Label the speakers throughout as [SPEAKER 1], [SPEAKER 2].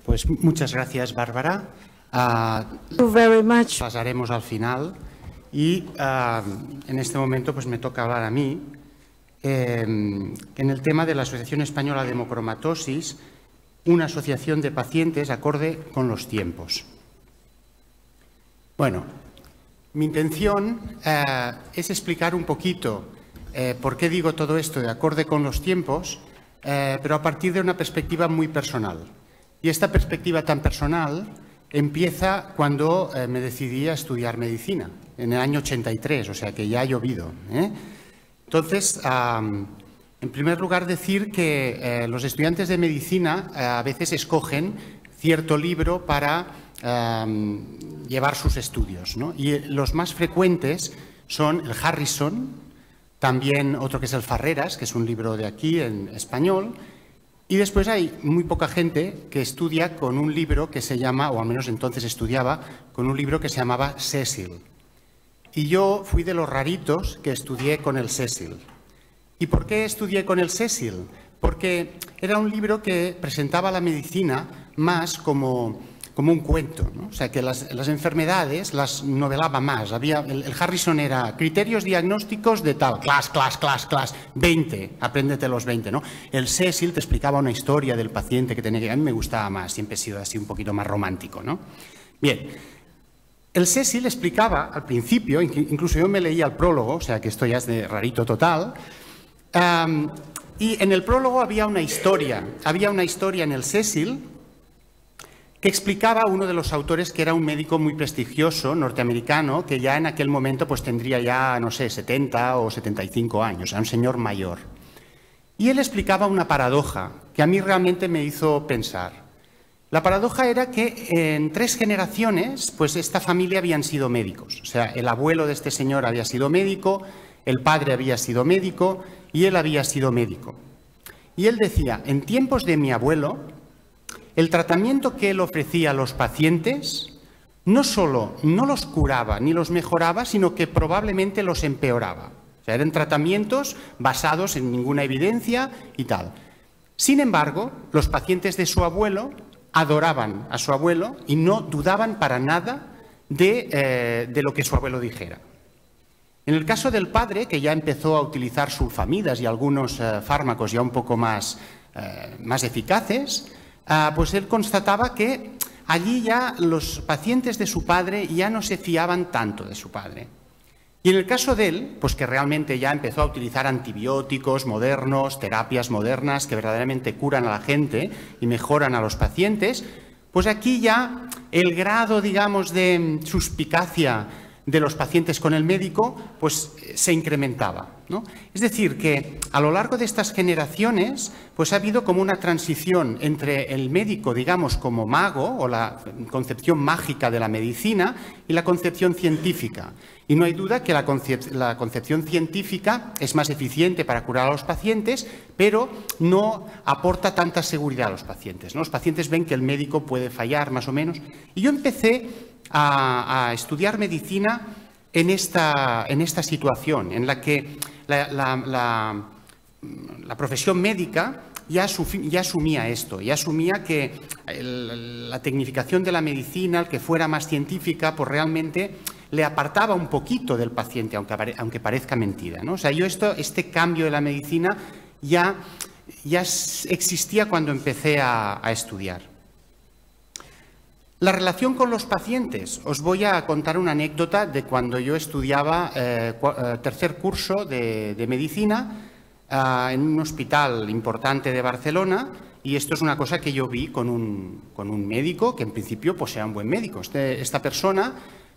[SPEAKER 1] Pues muchas gracias, Bárbara.
[SPEAKER 2] Thank you very much.
[SPEAKER 1] Pasaremos al final y en este momento pues me toca hablar a mí en el tema de la Asociación Española de Hemocromatosis, una asociación de pacientes acorde con los tiempos. Bueno, mi intención es explicar un poquito por qué digo todo esto de acorde con los tiempos, pero a partir de una perspectiva muy personal. Y esta perspectiva tan personal empieza cuando me decidí a estudiar medicina, en el año 83, o sea que ya ha llovido. Entonces, en primer lugar decir que los estudiantes de medicina a veces escogen cierto libro para llevar sus estudios, ¿no? Y los más frecuentes son el Harrison, también otro que es el Farreras, que es un libro de aquí en español. Y después hay muy poca gente que estudia con un libro que se llama, o al menos entonces estudiaba, con un libro que se llamaba Cecil. Y yo fui de los raritos que estudié con el Cecil. ¿Y por qué estudié con el Cecil? Porque era un libro que presentaba la medicina más como un cuento, ¿no? O sea, que las enfermedades las novelaba más. El Harrison era criterios diagnósticos de tal, class, 20, apréndete los 20, ¿no? El Cecil te explicaba una historia del paciente que tenía que... A mí me gustaba más, siempre he sido así un poquito más romántico, ¿no? Bien, el Cecil explicaba al principio, incluso yo me leía el prólogo, o sea que esto ya es de rarito total, y en el prólogo había una historia en el Cecil que explicaba a uno de los autores que era un médico muy prestigioso, norteamericano, que ya en aquel momento pues tendría ya, no sé, 70 o 75 años, era un señor mayor. Y él explicaba una paradoja que a mí realmente me hizo pensar. La paradoja era que en 3 generaciones, pues esta familia habían sido médicos. O sea, el abuelo de este señor había sido médico, el padre había sido médico y él había sido médico. Y él decía, en tiempos de mi abuelo, el tratamiento que él ofrecía a los pacientes no solo no los curaba ni los mejoraba, sino que probablemente los empeoraba. O sea, eran tratamientos basados en ninguna evidencia y tal. Sin embargo, los pacientes de su abuelo adoraban a su abuelo y no dudaban para nada de lo que su abuelo dijera. En el caso del padre, que ya empezó a utilizar sulfamidas y algunos fármacos ya un poco más eficaces, pues él constataba que allí ya los pacientes de su padre ya no se fiaban tanto de su padre. Y en el caso de él, pues que realmente ya empezó a utilizar antibióticos modernos, terapias modernas que verdaderamente curan a la gente y mejoran a los pacientes, pues aquí ya el grado, digamos, de suspicacia de los pacientes con el médico, pues se incrementaba, ¿no? Es decir, que a lo largo de estas generaciones, pues ha habido como una transición entre el médico, digamos, como mago, o la concepción mágica de la medicina, y la concepción científica. Y no hay duda que la concepción científica es más eficiente para curar a los pacientes, pero no aporta tanta seguridad a los pacientes, ¿no? Los pacientes ven que el médico puede fallar, más o menos. Y yo empecé a estudiar medicina en esta situación, en la que la profesión médica ya asumía esto, ya asumía que la tecnificación de la medicina, el que fuera más científica, pues realmente le apartaba un poquito del paciente, aunque parezca mentira, ¿no? O sea, yo este cambio de la medicina ya existía cuando empecé a estudiar. La relación con los pacientes. Os voy a contar una anécdota de cuando yo estudiaba tercer curso de medicina en un hospital importante de Barcelona, y esto es una cosa que yo vi con un médico que en principio pues era un buen médico. Esta persona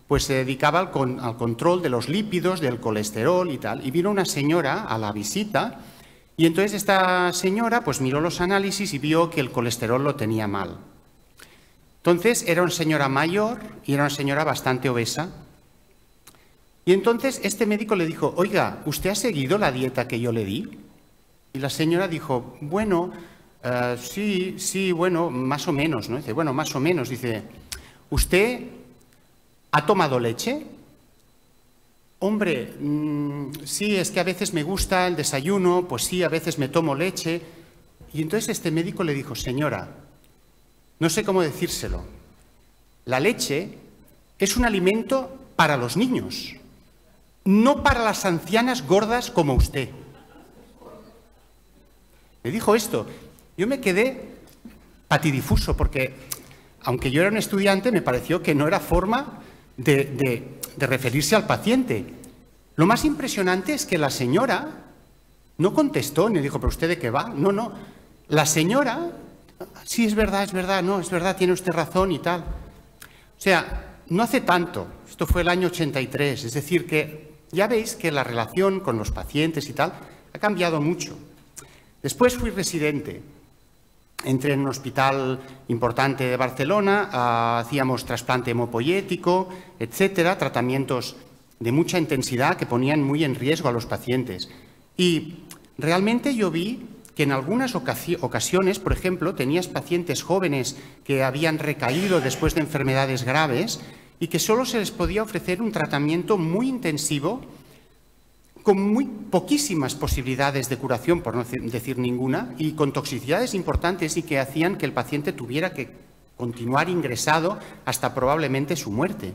[SPEAKER 1] pues se dedicaba al control de los lípidos, del colesterol y tal, y vino una señora a la visita y entonces esta señora pues miró los análisis y vio que el colesterol lo tenía mal. Entonces, era una señora mayor y era una señora bastante obesa. Y entonces este médico le dijo, oiga, ¿usted ha seguido la dieta que yo le di? Y la señora dijo, bueno, sí, bueno, más o menos, ¿no? Dice, bueno, más o menos. Dice, ¿usted ha tomado leche? Hombre, sí, es que a veces me gusta el desayuno, pues sí, a veces me tomo leche. Y entonces este médico le dijo, señora, no sé cómo decírselo. La leche es un alimento para los niños, no para las ancianas gordas como usted. Me dijo esto. Yo me quedé patidifuso porque, aunque yo era un estudiante, me pareció que no era forma de referirse al paciente. Lo más impresionante es que la señora no contestó ni dijo, ¿pero usted de qué va? No, no. La señora, sí, es verdad, no, es verdad, tiene usted razón y tal. O sea, no hace tanto, esto fue el año 83, es decir, que ya veis que la relación con los pacientes y tal ha cambiado mucho. Después fui residente. Entré en un hospital importante de Barcelona, hacíamos trasplante hemopoyético, etcétera, tratamientos de mucha intensidad que ponían muy en riesgo a los pacientes. Y realmente yo vi que en algunas ocasiones, por ejemplo, tenías pacientes jóvenes que habían recaído después de enfermedades graves y que solo se les podía ofrecer un tratamiento muy intensivo con muy poquísimas posibilidades de curación, por no decir ninguna, y con toxicidades importantes y que hacían que el paciente tuviera que continuar ingresado hasta probablemente su muerte.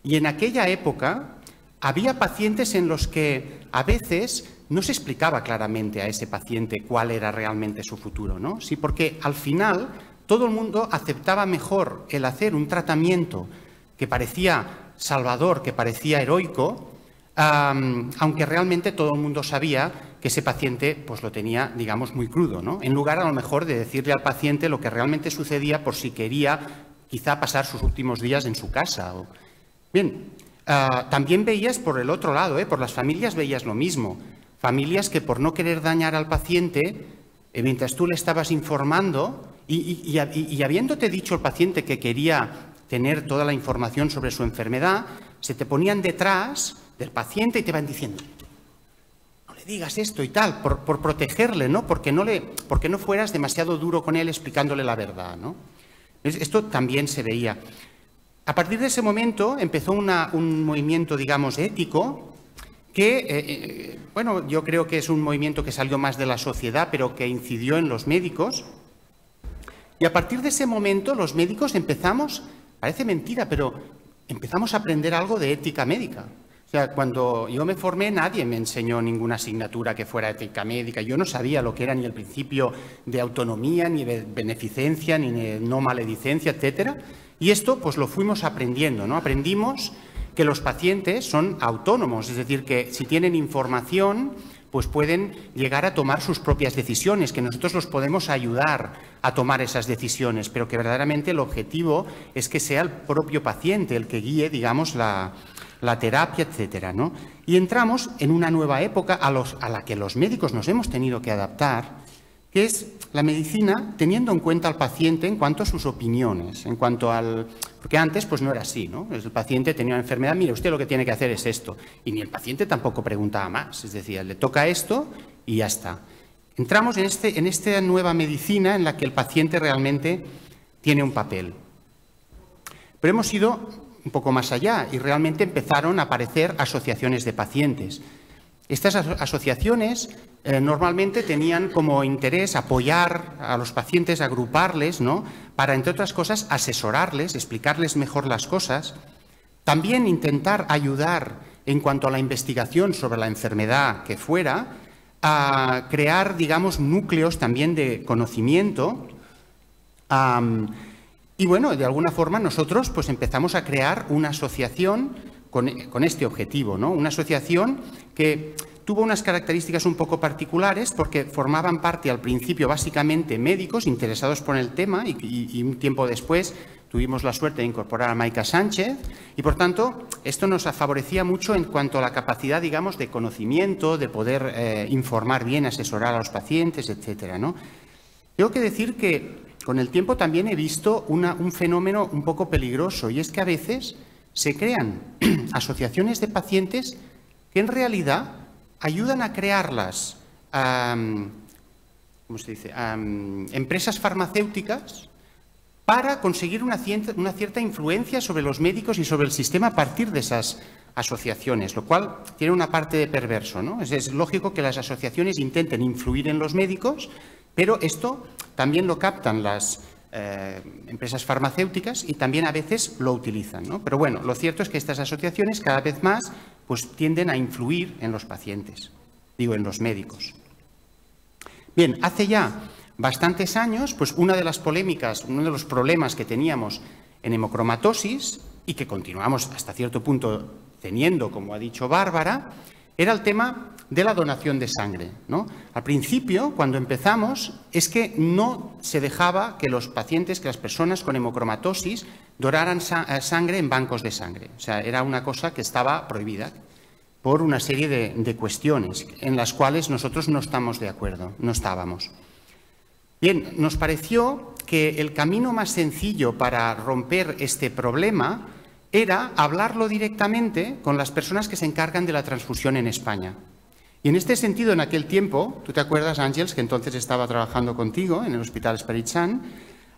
[SPEAKER 1] Y en aquella época había pacientes en los que a veces no se explicaba claramente a ese paciente cuál era realmente su futuro, ¿no? Sí, porque al final todo el mundo aceptaba mejor el hacer un tratamiento que parecía salvador, que parecía heroico, aunque realmente todo el mundo sabía que ese paciente pues lo tenía, digamos, muy crudo, ¿no? En lugar a lo mejor de decirle al paciente lo que realmente sucedía por si quería quizá pasar sus últimos días en su casa. Bien, también veías por el otro lado, por las familias veías lo mismo. Familias que por no querer dañar al paciente, mientras tú le estabas informando y habiéndote dicho el paciente que quería tener toda la información sobre su enfermedad, se te ponían detrás del paciente y te van diciendo, no le digas esto y tal, por protegerle, ¿no? Porque no fueras demasiado duro con él explicándole la verdad, ¿no? Esto también se veía. A partir de ese momento empezó un movimiento, digamos, ético, que, bueno, yo creo que es un movimiento que salió más de la sociedad, pero que incidió en los médicos. Y a partir de ese momento los médicos empezamos, parece mentira, pero empezamos a aprender algo de ética médica. O sea, cuando yo me formé, nadie me enseñó ninguna asignatura que fuera ética médica. Yo no sabía lo que era ni el principio de autonomía, ni de beneficencia, ni de no maledicencia, etcétera. Y esto, pues, lo fuimos aprendiendo, ¿no? Aprendimos que los pacientes son autónomos, es decir, que si tienen información, pues pueden llegar a tomar sus propias decisiones, que nosotros los podemos ayudar a tomar esas decisiones, pero que verdaderamente el objetivo es que sea el propio paciente el que guíe, digamos, la terapia, etcétera, ¿no? Y entramos en una nueva época a la que los médicos nos hemos tenido que adaptar, que es la medicina teniendo en cuenta al paciente en cuanto a sus opiniones, en cuanto al... Porque antes pues no era así, ¿no? El paciente tenía una enfermedad, mire, usted lo que tiene que hacer es esto. Y ni el paciente tampoco preguntaba más, es decir, le toca esto y ya está. Entramos en esta nueva medicina en la que el paciente realmente tiene un papel. Pero hemos ido un poco más allá y realmente empezaron a aparecer asociaciones de pacientes. Estas asociaciones normalmente tenían como interés apoyar a los pacientes, agruparles, ¿no? Para, entre otras cosas, asesorarles, explicarles mejor las cosas. También intentar ayudar en cuanto a la investigación sobre la enfermedad que fuera, a crear, digamos, núcleos también de conocimiento. Y bueno, de alguna forma nosotros pues empezamos a crear una asociación con este objetivo, ¿no? Una asociación que tuvo unas características un poco particulares porque formaban parte al principio básicamente médicos interesados por el tema y un tiempo después tuvimos la suerte de incorporar a Maika Sánchez y por tanto esto nos favorecía mucho en cuanto a la capacidad, digamos, de conocimiento, de poder informar bien, asesorar a los pacientes, etcétera, ¿no? Tengo que decir que con el tiempo también he visto un fenómeno un poco peligroso y es que a veces se crean asociaciones de pacientes que en realidad ayudan a crearlas, ¿cómo se dice?, empresas farmacéuticas para conseguir una cierta influencia sobre los médicos y sobre el sistema a partir de esas asociaciones, lo cual tiene una parte de perverso, ¿no? Es lógico que las asociaciones intenten influir en los médicos, pero esto también lo captan las empresas farmacéuticas y también a veces lo utilizan, ¿no? Pero bueno, lo cierto es que estas asociaciones cada vez más pues, tienden a influir en los pacientes, digo, en los médicos. Bien, hace ya bastantes años, pues una de las polémicas, uno de los problemas que teníamos en hemocromatosis y que continuamos hasta cierto punto teniendo, como ha dicho Bárbara, era el tema de la donación de sangre, ¿no? Al principio, cuando empezamos, es que no se dejaba que los pacientes, que las personas con hemocromatosis donaran sangre en bancos de sangre. O sea, era una cosa que estaba prohibida por una serie de cuestiones en las cuales nosotros no estamos de acuerdo, no estábamos. Bien, nos pareció que el camino más sencillo para romper este problema era hablarlo directamente con las personas que se encargan de la transfusión en España. Y en este sentido, en aquel tiempo, ¿tú te acuerdas, Àngels, que entonces estaba trabajando contigo en el Hospital Esperit Sant?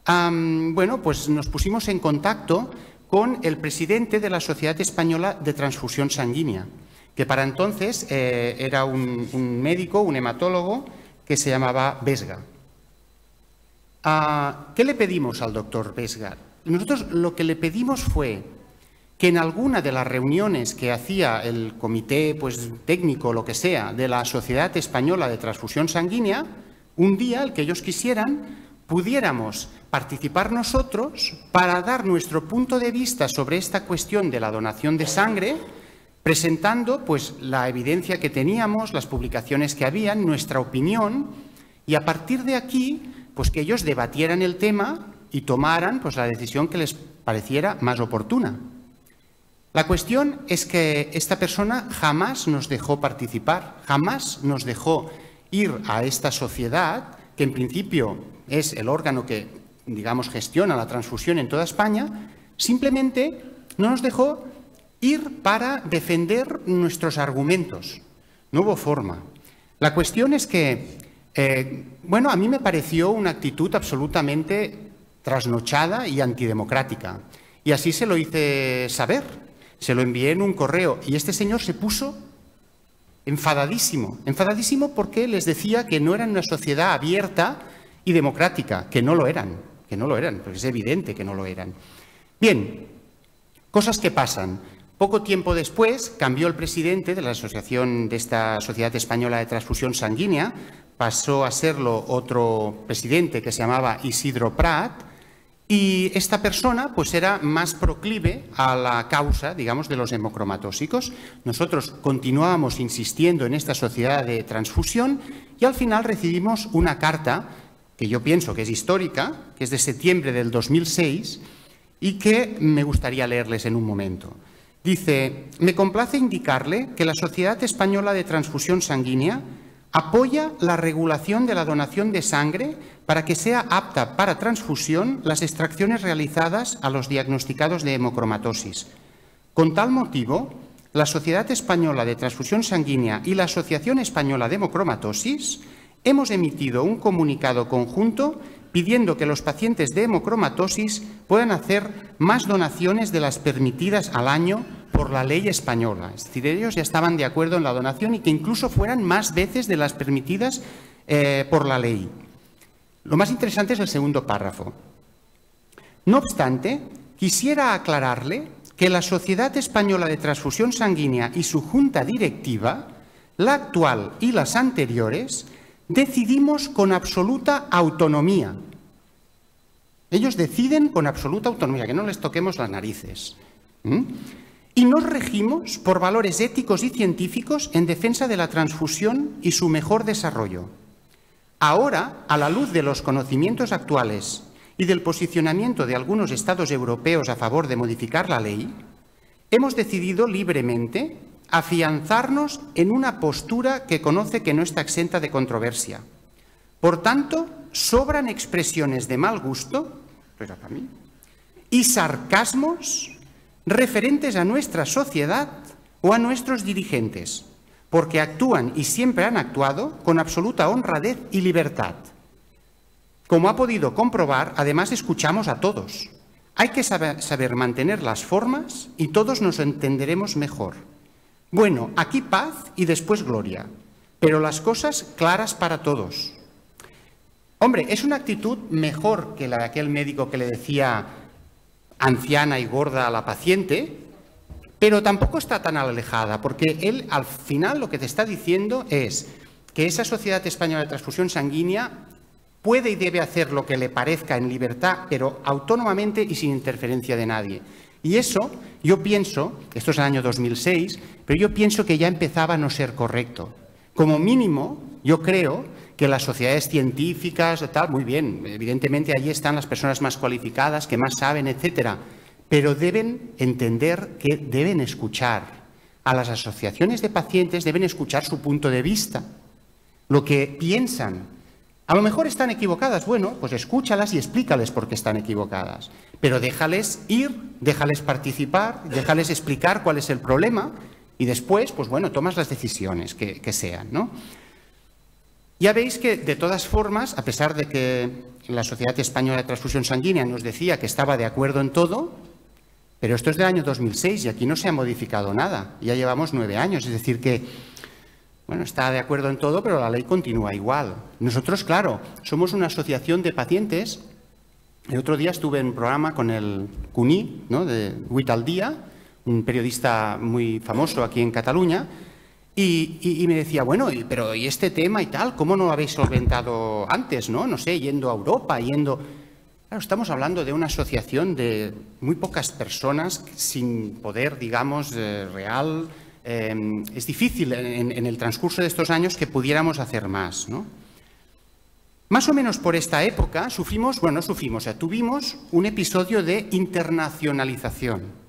[SPEAKER 1] Bueno, pues nos pusimos en contacto con el presidente de la Sociedad Española de Transfusión Sanguínea, que para entonces era un médico, un hematólogo, que se llamaba Vesga. ¿Qué le pedimos al doctor Vesga? Nosotros lo que le pedimos fue que en alguna de las reuniones que hacía el comité pues, técnico, lo que sea, de la Sociedad Española de Transfusión Sanguínea, un día, el que ellos quisieran, pudiéramos participar nosotros para dar nuestro punto de vista sobre esta cuestión de la donación de sangre, presentando pues, la evidencia que teníamos, las publicaciones que habían, nuestra opinión, y a partir de aquí, pues que ellos debatieran el tema y tomaran pues, la decisión que les pareciera más oportuna. La cuestión es que esta persona jamás nos dejó participar, jamás nos dejó ir a esta sociedad, que en principio es el órgano que, digamos, gestiona la transfusión en toda España, simplemente no nos dejó ir para defender nuestros argumentos. No hubo forma. La cuestión es que, bueno, a mí me pareció una actitud absolutamente trasnochada y antidemocrática. Y así se lo hice saber. Se lo envié en un correo y este señor se puso enfadadísimo porque les decía que no eran una sociedad abierta y democrática, que no lo eran, porque es evidente que no lo eran. Bien, cosas que pasan. Poco tiempo después cambió el presidente de la asociación de esta Sociedad Española de Transfusión Sanguínea, pasó a serlo otro presidente que se llamaba Isidro Prat. Y esta persona pues era más proclive a la causa, digamos, de los hemocromatósicos. Nosotros continuábamos insistiendo en esta sociedad de transfusión y al final recibimos una carta que yo pienso que es histórica, que es de septiembre del 2006 y que me gustaría leerles en un momento. Dice: me complace indicarle que la Sociedad Española de Transfusión Sanguínea apoya la regulación de la donación de sangre para que sea apta para transfusión las extracciones realizadas a los diagnosticados de hemocromatosis. Con tal motivo, la Sociedad Española de Transfusión Sanguínea y la Asociación Española de Hemocromatosis hemos emitido un comunicado conjunto pidiendo que los pacientes de hemocromatosis puedan hacer más donaciones de las permitidas al año por la ley española. Es decir, ellos ya estaban de acuerdo en la donación y que incluso fueran más veces de las permitidas por la ley. Lo más interesante es el segundo párrafo. No obstante, quisiera aclararle que la Sociedad Española de Transfusión Sanguínea y su junta directiva, la actual y las anteriores, decidimos con absoluta autonomía. Ellos deciden con absoluta autonomía, que no les toquemos las narices. Y nos regimos por valores éticos y científicos en defensa de la transfusión y su mejor desarrollo. Ahora, a la luz de los conocimientos actuales y del posicionamiento de algunos estados europeos a favor de modificar la ley, hemos decidido libremente afianzarnos en una postura que conoce que no está exenta de controversia. Por tanto, sobran expresiones de mal gusto y sarcasmos referentes a nuestra sociedad o a nuestros dirigentes, porque actúan y siempre han actuado con absoluta honradez y libertad. Como ha podido comprobar, además escuchamos a todos. Hay que saber mantener las formas y todos nos entenderemos mejor. Bueno, aquí paz y después gloria, pero las cosas claras para todos. Hombre, es una actitud mejor que la de aquel médico que le decía anciana y gorda a la paciente, pero tampoco está tan alejada, porque él al final lo que te está diciendo es que esa Sociedad Española de Transfusión Sanguínea puede y debe hacer lo que le parezca en libertad, pero autónomamente y sin interferencia de nadie. Y eso, yo pienso, esto es el año 2006, pero yo pienso que ya empezaba a no ser correcto. Como mínimo, yo creo que las sociedades científicas, tal, muy bien, evidentemente allí están las personas más cualificadas, que más saben, etcétera, pero deben entender que deben escuchar a las asociaciones de pacientes, deben escuchar su punto de vista, lo que piensan. A lo mejor están equivocadas, bueno, pues escúchalas y explícales por qué están equivocadas, pero déjales ir, déjales participar, déjales explicar cuál es el problema y después, pues bueno, tomas las decisiones que sean, ¿no? Ya veis que, de todas formas, a pesar de que la Sociedad Española de Transfusión Sanguínea nos decía que estaba de acuerdo en todo, pero esto es del año 2006 y aquí no se ha modificado nada. Ya llevamos 9 años, es decir que, bueno, está de acuerdo en todo, pero la ley continúa igual. Nosotros, claro, somos una asociación de pacientes. El otro día estuve en un programa con el Cuní, ¿no?, de 8 al día, un periodista muy famoso aquí en Cataluña, y me decía, bueno, pero ¿y este tema y tal? ¿Cómo no lo habéis solventado antes, no? No sé, yendo a Europa, yendo... Claro, estamos hablando de una asociación de muy pocas personas sin poder, digamos, real. Es difícil en el transcurso de estos años que pudiéramos hacer más, ¿no? Más o menos por esta época tuvimos un episodio de internacionalización.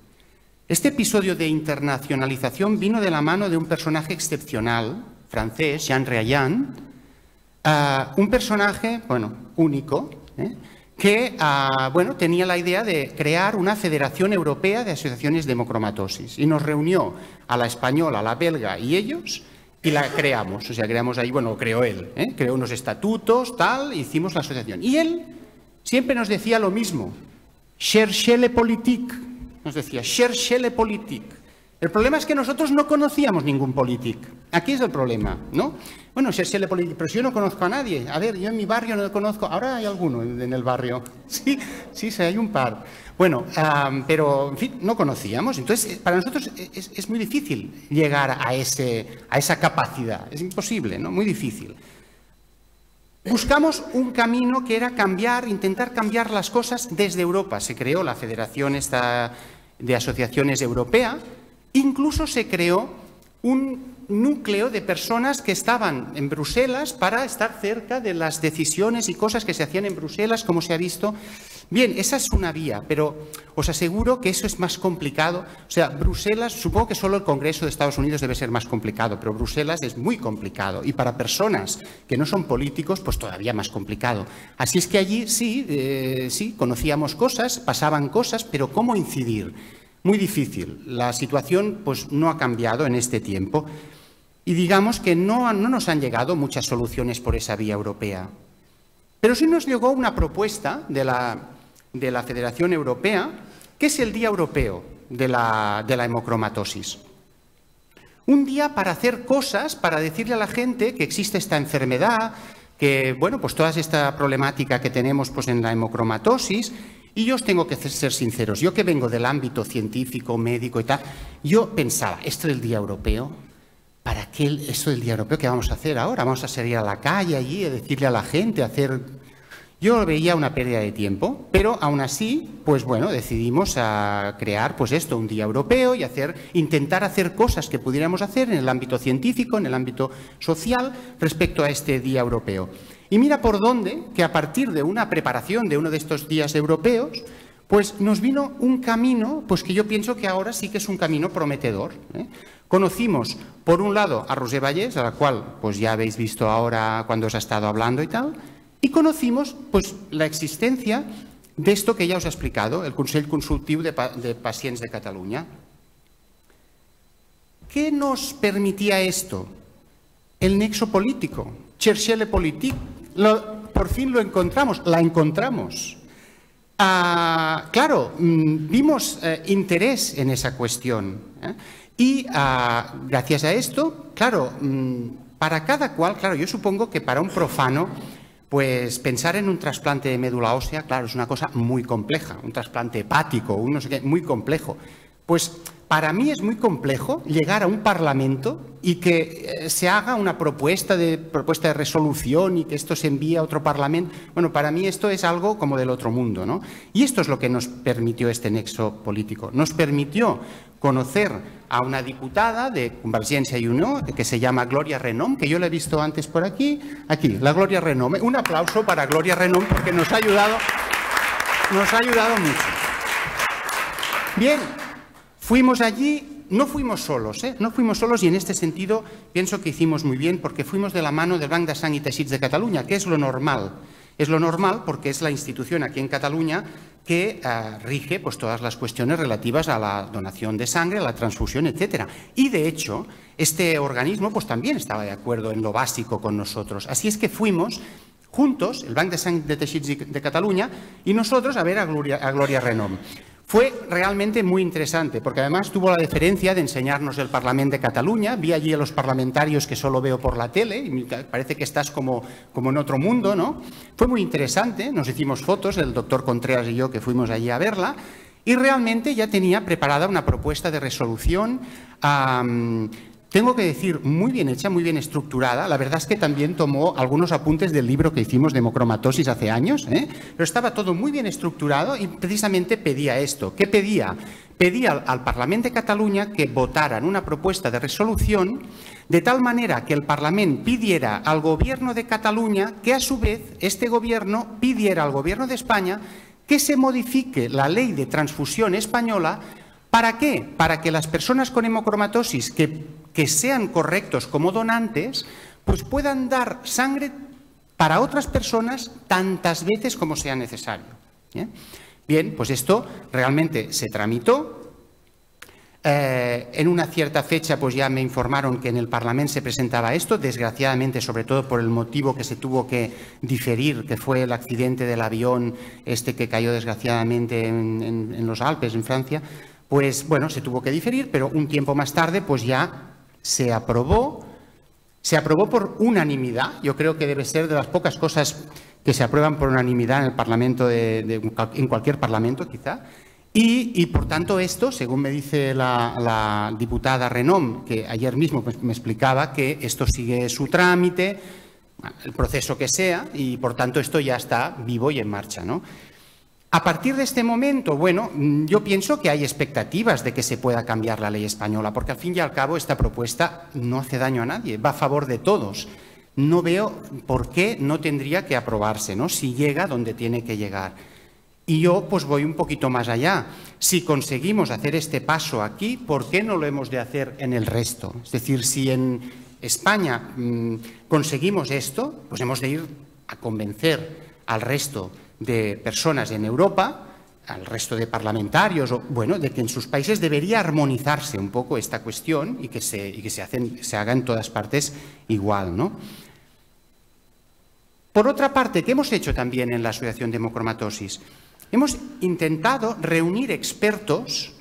[SPEAKER 1] Este episodio de internacionalización vino de la mano de un personaje excepcional, francés, Jean Réallin, un personaje, bueno, único, que bueno, tenía la idea de crear una Federación Europea de Asociaciones de Hemocromatosis y nos reunió a la española, a la belga y ellos y la creamos. O sea, creamos ahí, bueno, lo creó él, creó unos estatutos, tal, e hicimos la asociación. Y él siempre nos decía lo mismo, cherchez le politique, nos decía, cherchez le politique. El problema es que nosotros no conocíamos ningún politique. Aquí es el problema, ¿no? Bueno, cherchez le politique, pero si yo no conozco a nadie. A ver, yo en mi barrio no conozco. Ahora hay alguno en el barrio. Sí, hay un par. Bueno, pero, en fin, no conocíamos. Entonces, para nosotros es muy difícil llegar a esa capacidad. Es imposible, ¿no? Muy difícil. Buscamos un camino que era intentar cambiar las cosas desde Europa. Se creó la Federación de Asociaciones Europea. Incluso se creó un núcleo de personas que estaban en Bruselas para estar cerca de las decisiones y cosas que se hacían en Bruselas, como se ha visto. Bien, esa es una vía, pero os aseguro que eso es más complicado. O sea, Bruselas, supongo que solo el Congreso de Estados Unidos debe ser más complicado, pero Bruselas es muy complicado y para personas que no son políticos, pues todavía más complicado. Así es que allí sí, conocíamos cosas, pasaban cosas, pero ¿cómo incidir? Muy difícil. La situación pues, no ha cambiado en este tiempo y digamos que no nos han llegado muchas soluciones por esa vía europea. Pero sí nos llegó una propuesta de la Federación Europea, que es el Día Europeo de la hemocromatosis. Un día para hacer cosas, para decirle a la gente que existe esta enfermedad, que, bueno, pues toda esta problemática que tenemos pues, en la hemocromatosis. Y yo os tengo que ser sinceros, yo que vengo del ámbito científico, médico y tal, yo pensaba, esto del Día Europeo, ¿para qué esto del Día Europeo? ¿Qué vamos a hacer ahora? ¿Vamos a salir a la calle allí, a decirle a la gente, a hacer...? Yo veía una pérdida de tiempo, pero aún así, pues bueno, decidimos crear pues esto, un Día Europeo y intentar hacer cosas que pudiéramos hacer en el ámbito científico, en el ámbito social, respecto a este Día Europeo. Y mira por dónde, que a partir de una preparación de uno de estos días europeos, pues nos vino un camino, pues que yo pienso que ahora sí que es un camino prometedor. Conocimos, por un lado, a Roser Vallès, a la cual pues ya habéis visto ahora cuando os ha estado hablando y tal, y conocimos pues la existencia de esto que ya os he explicado, el Consell Consultiu de Pacients de Catalunya. ¿Qué nos permitía esto? El nexo político. Cherchez le politique. Por fin lo encontramos, la encontramos. Claro, vimos interés en esa cuestión. Y gracias a esto, claro, para cada cual, claro, yo supongo que para un profano, pues pensar en un trasplante de médula ósea, claro, es una cosa muy compleja, un trasplante hepático, un no sé qué, muy complejo. Pues para mí es muy complejo llegar a un Parlamento y que se haga una propuesta de resolución y que esto se envíe a otro Parlamento. Bueno, para mí esto es algo como del otro mundo, ¿no? Y esto es lo que nos permitió este nexo político. Nos permitió conocer a una diputada de Convergència i Unió que se llama Gloria Renom, que yo la he visto antes por aquí, la Gloria Renom. Un aplauso para Gloria Renom porque nos ha ayudado mucho. Bien. Fuimos allí, no fuimos solos, no fuimos solos y en este sentido pienso que hicimos muy bien porque fuimos de la mano del Banc de Sang i Teixits de Cataluña, que es lo normal. Es lo normal porque es la institución aquí en Cataluña que rige pues, todas las cuestiones relativas a la donación de sangre, a la transfusión, etc. Y de hecho, este organismo pues, también estaba de acuerdo en lo básico con nosotros. Así es que fuimos juntos, el Banc de Sang de Teixits de Cataluña, y nosotros a ver a Gloria Renom. Fue realmente muy interesante, porque además tuvo la deferencia de enseñarnos el Parlamento de Cataluña. Vi allí a los parlamentarios que solo veo por la tele y parece que estás como en otro mundo, ¿no? Fue muy interesante, nos hicimos fotos, el doctor Contreras y yo que fuimos allí a verla, y realmente ya tenía preparada una propuesta de resolución. Tengo que decir, muy bien hecha, muy bien estructurada. La verdad es que también tomó algunos apuntes del libro que hicimos de hemocromatosis hace años, pero estaba todo muy bien estructurado y precisamente pedía esto. ¿Qué pedía? Pedía al Parlamento de Cataluña que votaran una propuesta de resolución de tal manera que el Parlamento pidiera al Gobierno de Cataluña que a su vez este Gobierno pidiera al Gobierno de España que se modifique la ley de transfusión española. ¿Para qué? Para que las personas con hemocromatosis que sean correctos como donantes, pues puedan dar sangre para otras personas tantas veces como sea necesario. Bien, pues esto realmente se tramitó. En una cierta fecha pues ya me informaron que en el Parlamento se presentaba esto, desgraciadamente sobre todo por el motivo que se tuvo que diferir, que fue el accidente del avión que cayó desgraciadamente en los Alpes, en Francia. Pues bueno, se tuvo que diferir, pero un tiempo más tarde pues ya se aprobó por unanimidad. Yo creo que debe ser de las pocas cosas que se aprueban por unanimidad en el Parlamento, en cualquier Parlamento quizá. Y por tanto esto, según me dice la diputada Renom, que ayer mismo pues, me explicaba que esto sigue su trámite, el proceso que sea, y por tanto esto ya está vivo y en marcha, ¿no? A partir de este momento, bueno, yo pienso que hay expectativas de que se pueda cambiar la ley española, porque al fin y al cabo esta propuesta no hace daño a nadie, va a favor de todos. No veo por qué no tendría que aprobarse, ¿no? Si llega donde tiene que llegar. Y yo pues voy un poquito más allá. Si conseguimos hacer este paso aquí, ¿por qué no lo hemos de hacer en el resto? Es decir, si en España conseguimos esto, pues hemos de ir a convencer al resto de personas en Europa, al resto de parlamentarios, bueno, de que en sus países debería armonizarse un poco esta cuestión y que se haga en todas partes igual, ¿no? Por otra parte, ¿qué hemos hecho también en la Asociación de Hemocromatosis? Hemos intentado reunir expertos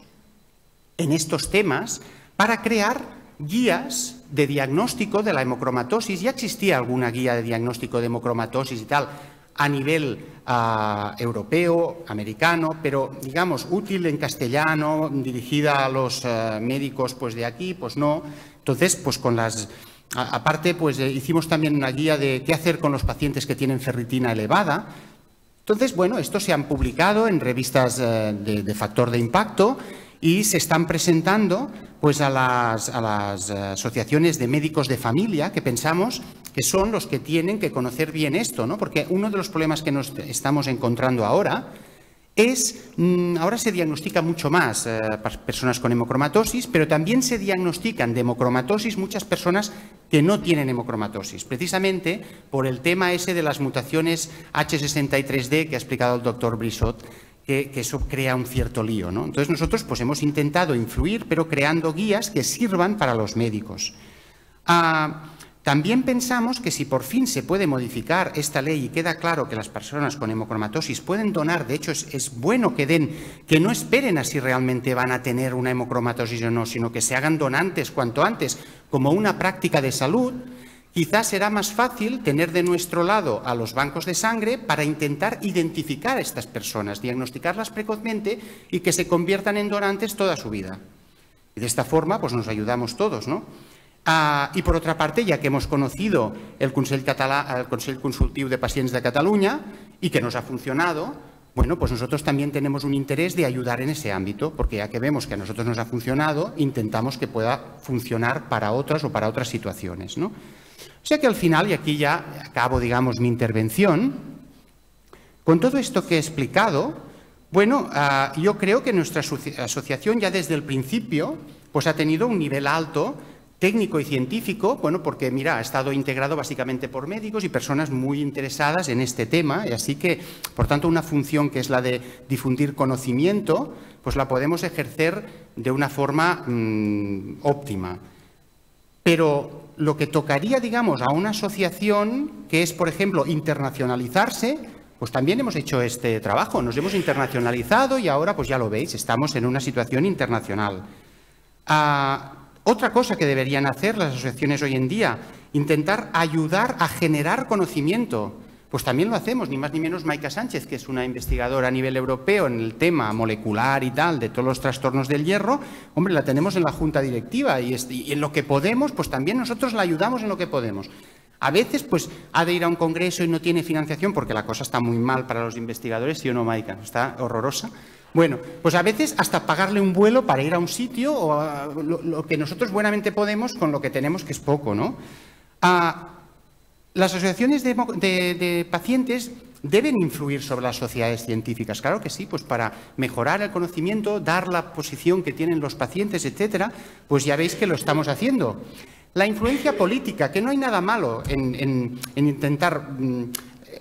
[SPEAKER 1] en estos temas para crear guías de diagnóstico de la hemocromatosis. Ya existía alguna guía de diagnóstico de hemocromatosis y tal, a nivel europeo, americano, pero digamos útil en castellano, dirigida a los médicos pues de aquí, pues no. Entonces, pues con aparte pues hicimos también una guía de qué hacer con los pacientes que tienen ferritina elevada. Entonces, bueno, estos se han publicado en revistas de factor de impacto y se están presentando pues a las asociaciones de médicos de familia, que pensamos que son los que tienen que conocer bien esto, ¿no? Porque uno de los problemas que nos estamos encontrando ahora es, ahora se diagnostica mucho más personas con hemocromatosis, pero también se diagnostican de hemocromatosis muchas personas que no tienen hemocromatosis, precisamente por el tema ese de las mutaciones H63D que ha explicado el doctor Brissot, que eso crea un cierto lío, ¿no? Entonces nosotros pues hemos intentado influir, pero creando guías que sirvan para los médicos. También pensamos que si por fin se puede modificar esta ley y queda claro que las personas con hemocromatosis pueden donar, de hecho es bueno que no esperen a si realmente van a tener una hemocromatosis o no, sino que se hagan donantes cuanto antes como una práctica de salud, quizás será más fácil tener de nuestro lado a los bancos de sangre para intentar identificar a estas personas, diagnosticarlas precozmente y que se conviertan en donantes toda su vida. Y de esta forma pues nos ayudamos todos, ¿no? Y por otra parte, ya que hemos conocido el Consell Consultiu de Pacients de Cataluña y que nos ha funcionado, bueno, pues nosotros también tenemos un interés de ayudar en ese ámbito, porque ya que vemos que a nosotros nos ha funcionado, intentamos que pueda funcionar para otras o para otras situaciones, ¿no? O sea que al final, y aquí ya acabo, digamos, mi intervención, con todo esto que he explicado, bueno, yo creo que nuestra asociación ya desde el principio pues ha tenido un nivel alto técnico y científico, bueno, porque mira, ha estado integrado básicamente por médicos y personas muy interesadas en este tema, y así que, por tanto, una función que es la de difundir conocimiento, pues la podemos ejercer de una forma óptima. Pero lo que tocaría, digamos, a una asociación que es, por ejemplo, internacionalizarse, pues también hemos hecho este trabajo, nos hemos internacionalizado y ahora, pues ya lo veis, estamos en una situación internacional. Otra cosa que deberían hacer las asociaciones hoy en día, intentar ayudar a generar conocimiento. Pues también lo hacemos, ni más ni menos Maica Sánchez, que es una investigadora a nivel europeo en el tema molecular y tal, de todos los trastornos del hierro. Hombre, la tenemos en la junta directiva y en lo que podemos, pues también nosotros la ayudamos en lo que podemos. A veces, pues, ha de ir a un congreso y no tiene financiación porque la cosa está muy mal para los investigadores, ¿sí o no, Maica? Está horrorosa. Bueno, pues a veces hasta pagarle un vuelo para ir a un sitio o lo que nosotros buenamente podemos con lo que tenemos, que es poco, ¿no? Las asociaciones de pacientes deben influir sobre las sociedades científicas, claro que sí, pues para mejorar el conocimiento, dar la posición que tienen los pacientes, etcétera, pues ya veis que lo estamos haciendo. La influencia política, que no hay nada malo en intentar...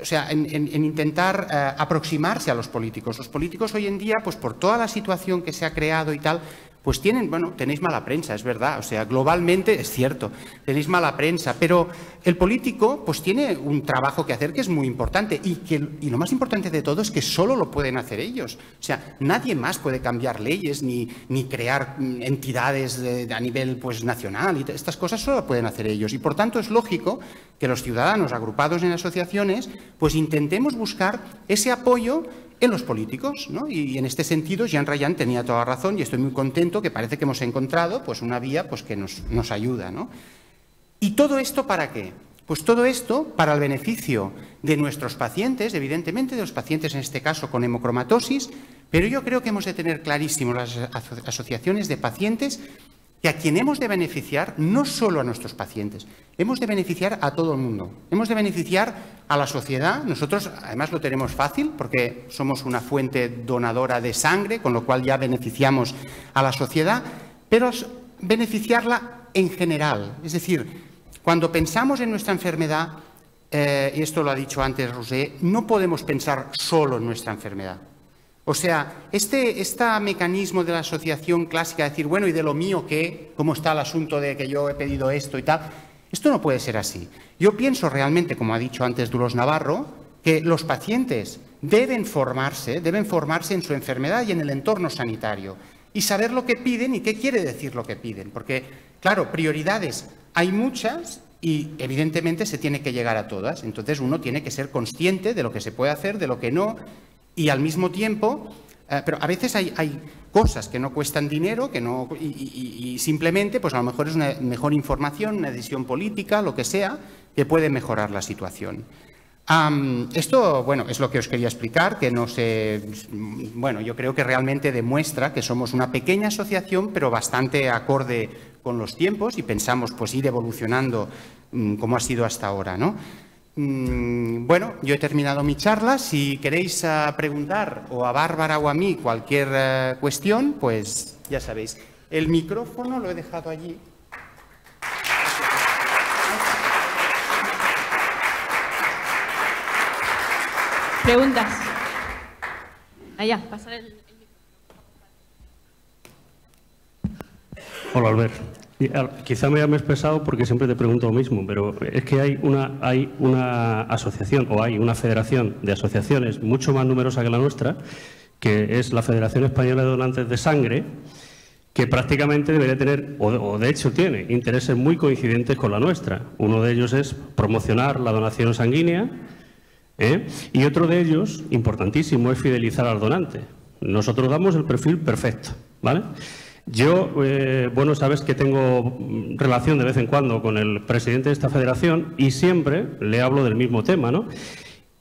[SPEAKER 1] O sea, en intentar aproximarse a los políticos. Los políticos hoy en día, pues por toda la situación que se ha creado y tal, pues tienen, bueno, tenéis mala prensa, es verdad, o sea, globalmente es cierto, tenéis mala prensa, pero el político pues tiene un trabajo que hacer que es muy importante y lo más importante de todo es que solo lo pueden hacer ellos. O sea, nadie más puede cambiar leyes ni crear entidades a nivel pues nacional, y estas cosas solo lo pueden hacer ellos y por tanto es lógico que los ciudadanos agrupados en asociaciones pues intentemos buscar ese apoyo en los políticos, ¿no? Y en este sentido, Jean Ryan tenía toda la razón y estoy muy contento que parece que hemos encontrado pues, una vía pues, que nos ayuda, ¿no? ¿Y todo esto para qué? Pues todo esto para el beneficio de nuestros pacientes, evidentemente de los pacientes en este caso con hemocromatosis, pero yo creo que hemos de tener clarísimo las asociaciones de pacientes que a quien hemos de beneficiar, no solo a nuestros pacientes, hemos de beneficiar a todo el mundo. Hemos de beneficiar a la sociedad. Nosotros, además, lo tenemos fácil porque somos una fuente donadora de sangre, con lo cual ya beneficiamos a la sociedad, pero beneficiarla en general. Es decir, cuando pensamos en nuestra enfermedad, y esto lo ha dicho antes Roser, no podemos pensar solo en nuestra enfermedad. O sea, este mecanismo de la asociación clásica de decir, bueno, ¿y de lo mío qué? ¿Cómo está el asunto de que yo he pedido esto y tal? Esto no puede ser así. Yo pienso realmente, como ha dicho antes Dolors Navarro, que los pacientes deben formarse en su enfermedad y en el entorno sanitario y saber lo que piden y qué quiere decir lo que piden. Porque, claro, prioridades hay muchas y, evidentemente, se tiene que llegar a todas. Entonces, uno tiene que ser consciente de lo que se puede hacer, de lo que no. Y al mismo tiempo, pero a veces hay cosas que no cuestan dinero y simplemente, pues a lo mejor es una mejor información, una decisión política, lo que sea, que puede mejorar la situación. Esto, bueno, es lo que os quería explicar, que no sé, bueno, yo creo que realmente demuestra que somos una pequeña asociación, pero bastante acorde con los tiempos y pensamos, pues, ir evolucionando como ha sido hasta ahora, ¿no? Bueno, yo he terminado mi charla. Si queréis preguntar o a Bárbara o a mí cualquier cuestión, pues ya sabéis. El micrófono lo he dejado allí.
[SPEAKER 3] Preguntas. Allá, pasar el
[SPEAKER 4] Hola, Albert. Quizá me haya expresado porque siempre te pregunto lo mismo, pero es que hay una asociación o hay una federación de asociaciones mucho más numerosa que la nuestra, que es la Federación Española de Donantes de Sangre, que prácticamente debería tener, o de hecho tiene, intereses muy coincidentes con la nuestra. Uno de ellos es promocionar la donación sanguínea, y otro de ellos, importantísimo, es fidelizar al donante. Nosotros damos el perfil perfecto, ¿vale? Yo, bueno, sabes que tengo relación de vez en cuando con el presidente de esta federación y siempre le hablo del mismo tema, ¿no?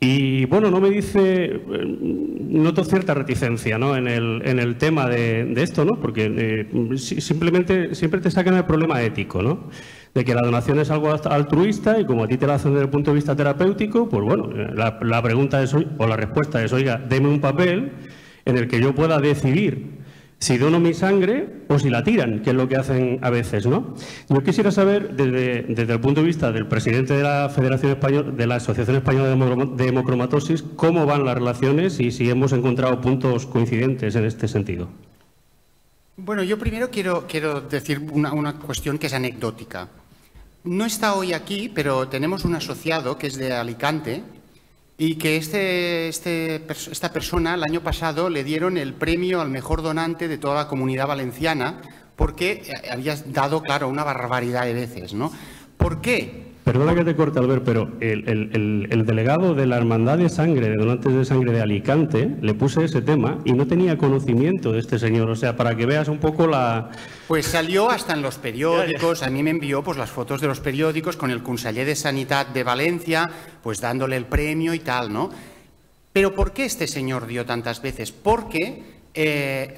[SPEAKER 4] Y, bueno, no me dice, noto cierta reticencia, ¿no?, en el tema de esto, ¿no? Porque simplemente siempre te sacan el problema ético, ¿no? De que la donación es algo altruista y como a ti te la hacen desde el punto de vista terapéutico, pues bueno, la pregunta es, o la respuesta es, oiga, deme un papel en el que yo pueda decidir si dono mi sangre o si la tiran, que es lo que hacen a veces, ¿no? Yo quisiera saber, desde el punto de vista del presidente de la Federación Española, de la Asociación Española de Hemocromatosis, cómo van las relaciones y si hemos encontrado puntos coincidentes en este sentido.
[SPEAKER 1] Bueno, yo primero quiero decir una cuestión que es anecdótica. No está hoy aquí, pero tenemos un asociado que es de Alicante y que esta persona el año pasado le dieron el premio al mejor donante de toda la Comunidad Valenciana porque había dado, claro, una barbaridad de veces, ¿no? ¿Por qué?
[SPEAKER 4] Perdona que te corte, Albert, pero el delegado de la Hermandad de Sangre, de Donantes de Sangre de Alicante, le puse ese tema y no tenía conocimiento de este señor. O sea, para que veas un poco la...
[SPEAKER 1] Pues salió hasta en los periódicos, a mí me envió pues las fotos de los periódicos con el conseller de Sanidad de Valencia, pues dándole el premio y tal, ¿no? Pero ¿por qué este señor dio tantas veces? Porque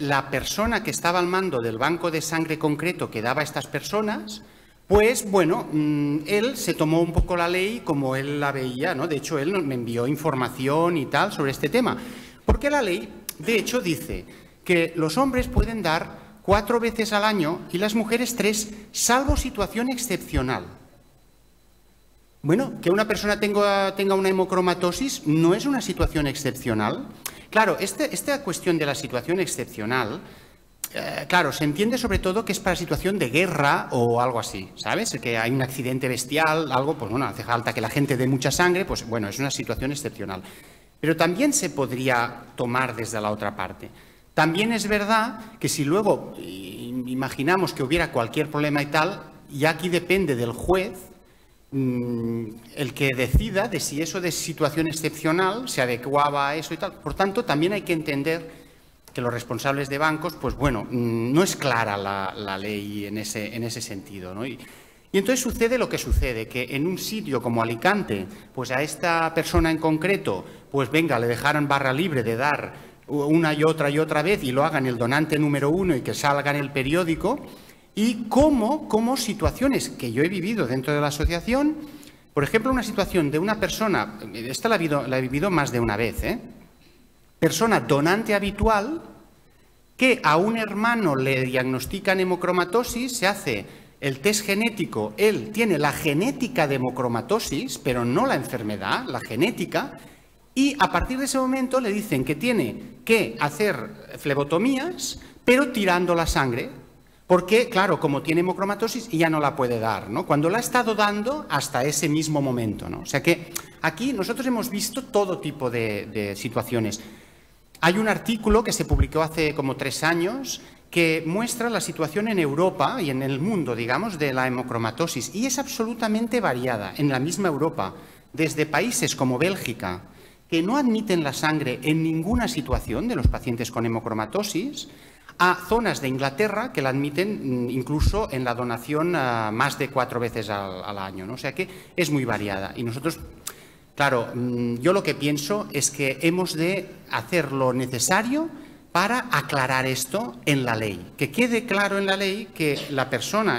[SPEAKER 1] la persona que estaba al mando del banco de sangre concreto que daba a estas personas... Pues, bueno, él se tomó un poco la ley como él la veía, ¿no? De hecho, él me envió información y tal sobre este tema. Porque la ley, de hecho, dice que los hombres pueden dar 4 veces al año y las mujeres 3, salvo situación excepcional. Bueno, que una persona tenga una hemocromatosis no es una situación excepcional. Claro, esta cuestión de la situación excepcional... claro, se entiende sobre todo que es para situación de guerra o algo así, ¿sabes? Que hay un accidente bestial, algo, pues bueno, hace falta que la gente dé mucha sangre, pues bueno, es una situación excepcional. Pero también se podría tomar desde la otra parte. También es verdad que si luego imaginamos que hubiera cualquier problema y tal, ya aquí depende del juez el que decida de si eso de situación excepcional se adecuaba a eso y tal. Por tanto, también hay que entender que los responsables de bancos, pues bueno, no es clara la ley en ese sentido, ¿no? Y entonces sucede lo que sucede, que en un sitio como Alicante, pues a esta persona en concreto, pues venga, le dejaran barra libre de dar una y otra vez y lo hagan el donante número 1 y que salga en el periódico, y como situaciones que yo he vivido dentro de la asociación, por ejemplo, una situación de una persona, esta la he vivido más de una vez, persona donante habitual, que a un hermano le diagnostican hemocromatosis, se hace el test genético, él tiene la genética de hemocromatosis, pero no la enfermedad, la genética, y a partir de ese momento le dicen que tiene que hacer flebotomías, pero tirando la sangre, porque, claro, como tiene hemocromatosis, ya no la puede dar, ¿no? Cuando la ha estado dando hasta ese mismo momento, ¿no? O sea que aquí nosotros hemos visto todo tipo de situaciones. Hay un artículo que se publicó hace como 3 años que muestra la situación en Europa y en el mundo, digamos, de la hemocromatosis. Y es absolutamente variada en la misma Europa, desde países como Bélgica, que no admiten la sangre en ninguna situación de los pacientes con hemocromatosis, a zonas de Inglaterra que la admiten incluso en la donación más de 4 veces al año, ¿no? O sea que es muy variada. Y nosotros... Claro, yo lo que pienso es que hemos de hacer lo necesario para aclarar esto en la ley. Que quede claro en la ley que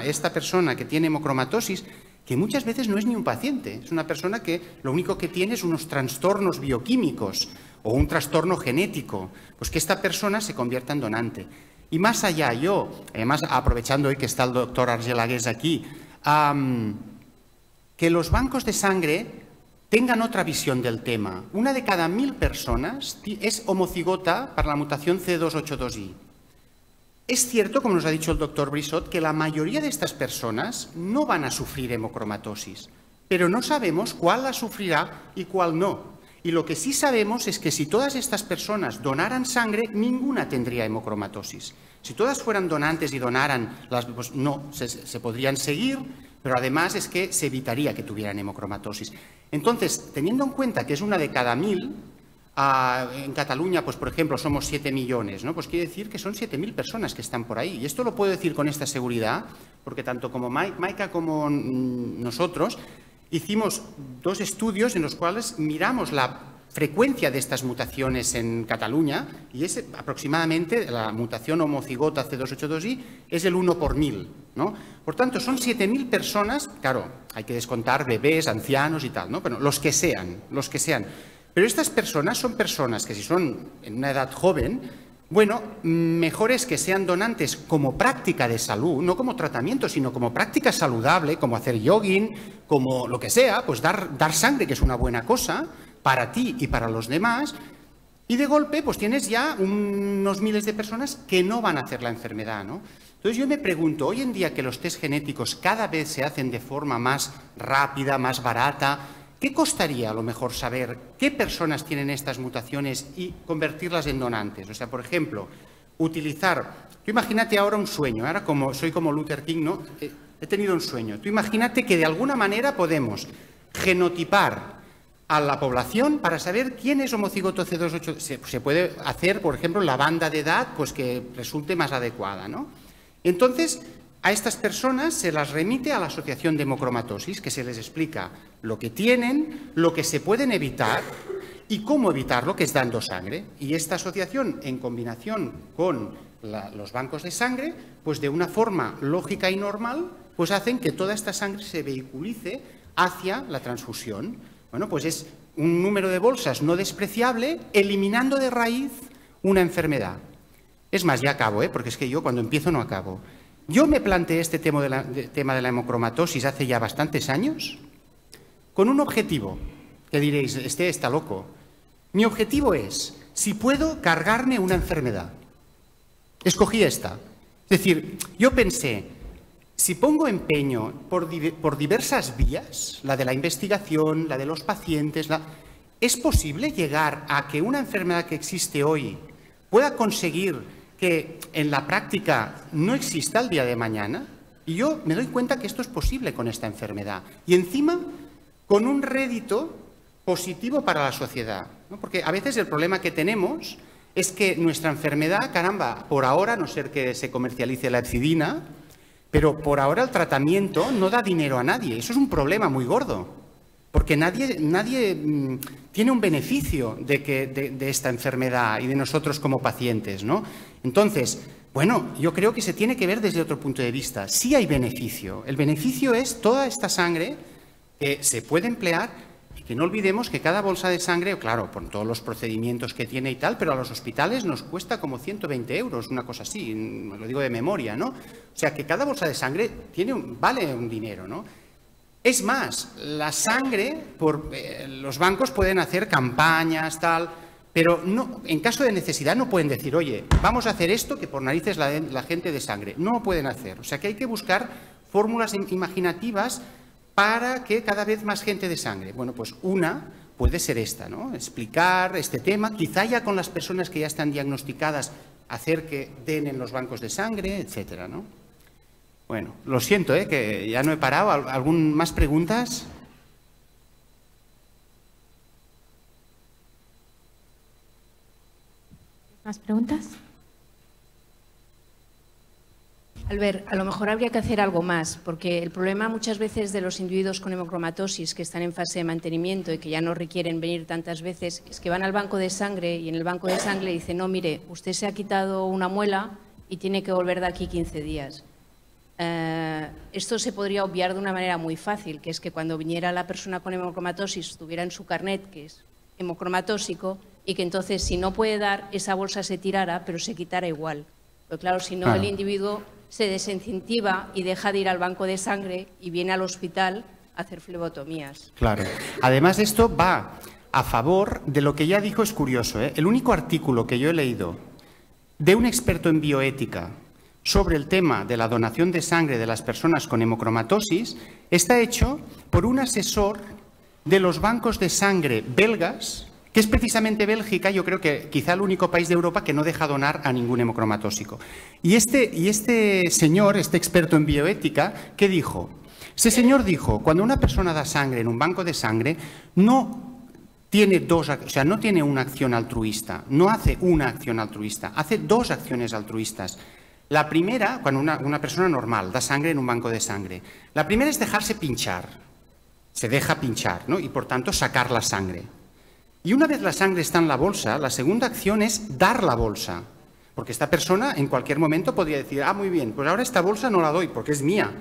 [SPEAKER 1] esta persona que tiene hemocromatosis, que muchas veces no es ni un paciente, es una persona que lo único que tiene es unos trastornos bioquímicos o un trastorno genético, pues que esta persona se convierta en donante. Y más allá, además aprovechando hoy que está el doctor Argelagués aquí, que los bancos de sangre tengan otra visión del tema. Una de cada 1000 personas es homocigota para la mutación C282I. Es cierto, como nos ha dicho el doctor Brissot, que la mayoría de estas personas no van a sufrir hemocromatosis, pero no sabemos cuál la sufrirá y cuál no. Y lo que sí sabemos es que si todas estas personas donaran sangre, ninguna tendría hemocromatosis. Si todas fueran donantes y donaran, pues no, se podrían seguir, pero además es que se evitaría que tuvieran hemocromatosis. Entonces, teniendo en cuenta que es una de cada 1000, en Cataluña, pues por ejemplo, somos 7 millones, ¿no? Pues quiere decir que son 7.000 personas que están por ahí. Y esto lo puedo decir con esta seguridad, porque tanto como Maika como nosotros hicimos 2 estudios en los cuales miramos la frecuencia de estas mutaciones en Cataluña, y es aproximadamente la mutación homocigota C282I es el 1 por 1000, ¿no? Por tanto, son 7.000 personas, claro, hay que descontar bebés, ancianos y tal, ¿no? Pero los que sean. Pero estas personas son personas que si son en una edad joven, bueno, mejor es que sean donantes como práctica de salud, no como tratamiento, sino como práctica saludable, como hacer jogging, como lo que sea, pues dar sangre, que es una buena cosa para ti y para los demás, y de golpe pues tienes ya unos miles de personas que no van a hacer la enfermedad, ¿no? Entonces yo me pregunto, hoy en día que los test genéticos cada vez se hacen de forma más rápida, más barata, ¿qué costaría a lo mejor saber qué personas tienen estas mutaciones y convertirlas en donantes? O sea, por ejemplo, utilizar, tú imagínate ahora un sueño, ahora soy como Luther King, ¿no? He tenido un sueño. Tú imagínate que de alguna manera podemos genotipar a la población para saber quién es homocigoto C282. Se puede hacer, por ejemplo, la banda de edad pues que resulte más adecuada, ¿no? Entonces, a estas personas se las remite a la Asociación de Hemocromatosis, que se les explica lo que tienen, lo que se pueden evitar y cómo evitarlo, que es dando sangre. Y esta asociación, en combinación con los bancos de sangre, pues de una forma lógica y normal, pues hacen que toda esta sangre se vehiculice hacia la transfusión. Bueno, pues es un número de bolsas no despreciable, eliminando de raíz una enfermedad. Es más, ya acabo, porque es que yo cuando empiezo no acabo. Yo me planteé este tema de la hemocromatosis hace ya bastantes años con un objetivo, que diréis, este está loco. Mi objetivo es, si puedo, cargarme una enfermedad. Escogí esta. Es decir, yo pensé, si pongo empeño por diversas vías, la de la investigación, la de los pacientes, ¿es posible llegar a que una enfermedad que existe hoy pueda conseguir que en la práctica no exista el día de mañana? Y yo me doy cuenta que esto es posible con esta enfermedad. Y encima, con un rédito positivo para la sociedad, ¿no? Porque a veces el problema que tenemos es que nuestra enfermedad, caramba, por ahora, a no ser que se comercialice la epsidina, pero por ahora el tratamiento no da dinero a nadie. Eso es un problema muy gordo. Porque nadie tiene un beneficio de esta enfermedad y de nosotros como pacientes, ¿no? Entonces, bueno, yo creo que se tiene que ver desde otro punto de vista. Sí hay beneficio. El beneficio es toda esta sangre que se puede emplear y que no olvidemos que cada bolsa de sangre, claro, por todos los procedimientos que tiene y tal, pero a los hospitales nos cuesta como 120 euros, una cosa así, lo digo de memoria, ¿no? O sea, que cada bolsa de sangre vale un dinero, ¿no? Es más, la sangre, los bancos pueden hacer campañas, tal, pero no, en caso de necesidad no pueden decir, oye, vamos a hacer esto que por narices la gente de sangre. No lo pueden hacer. O sea que hay que buscar fórmulas imaginativas para que cada vez más gente de sangre. Bueno, pues una puede ser esta, ¿no? Explicar este tema, quizá ya con las personas que ya están diagnosticadas, hacer que den en los bancos de sangre, etcétera, ¿no? Bueno, lo siento, que ya no he parado. ¿Algún más preguntas?
[SPEAKER 3] ¿Más preguntas?
[SPEAKER 2] Albert, a lo mejor habría que hacer algo más, porque el problema muchas veces de los individuos con hemocromatosis que están en fase de mantenimiento y que ya no requieren venir tantas veces, es que van al banco de sangre y en el banco de sangre dicen, no, mire, usted se ha quitado una muela y tiene que volver de aquí 15 días. Esto se podría obviar de una manera muy fácil, que es que cuando viniera la persona con hemocromatosis tuviera en su carnet que es hemocromatósico y que entonces si no puede dar, esa bolsa se tirara, pero se quitara igual. Pero claro, si no, el individuo se desincentiva y deja de ir al banco de sangre y viene al hospital a hacer flebotomías.
[SPEAKER 1] Claro. Además, esto va a favor de lo que ya dijo, es curioso, El único artículo que yo he leído de un experto en bioética sobre el tema de la donación de sangre de las personas con hemocromatosis está hecho por un asesor de los bancos de sangre belgas que es precisamente Bélgica, yo creo que quizá el único país de Europa que no deja donar a ningún hemocromatóxico. Y este señor, este experto en bioética, ¿qué dijo? Ese señor dijo, cuando una persona da sangre en un banco de sangre, no tiene no tiene una acción altruista, no hace una acción altruista, hace dos acciones altruistas. La primera, cuando una persona normal da sangre en un banco de sangre, la primera es dejarse pinchar, se deja pinchar, ¿no? Y por tanto sacar la sangre. Y una vez la sangre está en la bolsa, la segunda acción es dar la bolsa, porque esta persona en cualquier momento podría decir, ah, muy bien, pues ahora esta bolsa no la doy porque es mía.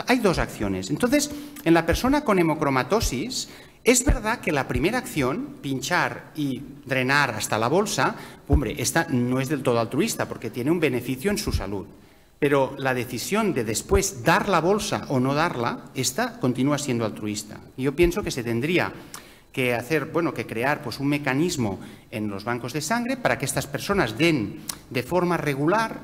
[SPEAKER 1] Hay dos acciones. Entonces, en la persona con hemocromatosis, es verdad que la primera acción, pinchar y drenar hasta la bolsa, hombre, esta no es del todo altruista porque tiene un beneficio en su salud. Pero la decisión de después dar la bolsa o no darla, esta continúa siendo altruista. Y yo pienso que se tendría que crear pues, un mecanismo en los bancos de sangre para que estas personas den de forma regular,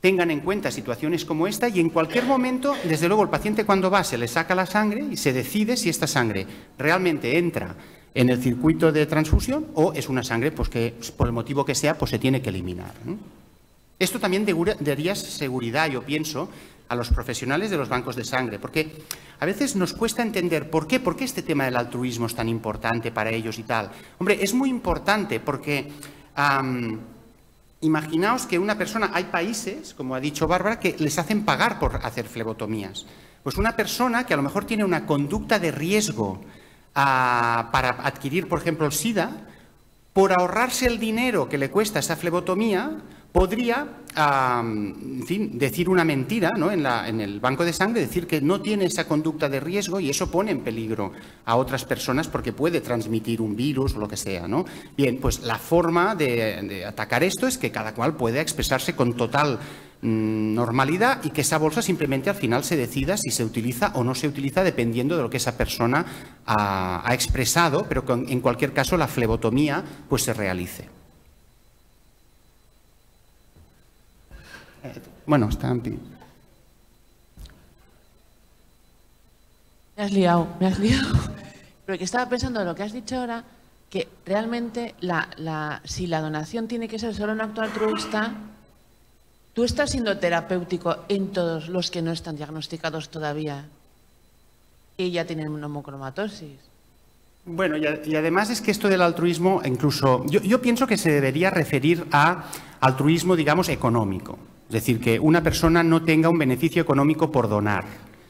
[SPEAKER 1] tengan en cuenta situaciones como esta y en cualquier momento, desde luego el paciente cuando va se le saca la sangre y se decide si esta sangre realmente entra en el circuito de transfusión o es una sangre pues, que por el motivo que sea pues, se tiene que eliminar, ¿no? Esto también daría seguridad, yo pienso, a los profesionales de los bancos de sangre, porque a veces nos cuesta entender por qué este tema del altruismo es tan importante para ellos y tal. Hombre, es muy importante porque imaginaos que una persona, hay países, como ha dicho Bárbara, que les hacen pagar por hacer flebotomías. Pues una persona que a lo mejor tiene una conducta de riesgo para adquirir, por ejemplo, el SIDA, por ahorrarse el dinero que le cuesta esa flebotomía, podría, en fin, decir una mentira, ¿no? en el banco de sangre, decir que no tiene esa conducta de riesgo y eso pone en peligro a otras personas porque puede transmitir un virus o lo que sea, ¿no? Bien, pues la forma de atacar esto es que cada cual pueda expresarse con total normalidad y que esa bolsa simplemente al final se decida si se utiliza o no se utiliza dependiendo de lo que esa persona ha expresado, pero que en cualquier caso la flebotomía pues se realice. Bueno, están...
[SPEAKER 5] Me has liado. Pero que estaba pensando en lo que has dicho ahora, que realmente si la donación tiene que ser solo un acto altruista, tú estás siendo terapéutico en todos los que no están diagnosticados todavía y ya tienen una hemocromatosis.
[SPEAKER 1] Bueno, y además es que esto del altruismo, incluso, yo pienso que se debería referir a altruismo, digamos, económico. Es decir, que una persona no tenga un beneficio económico por donar.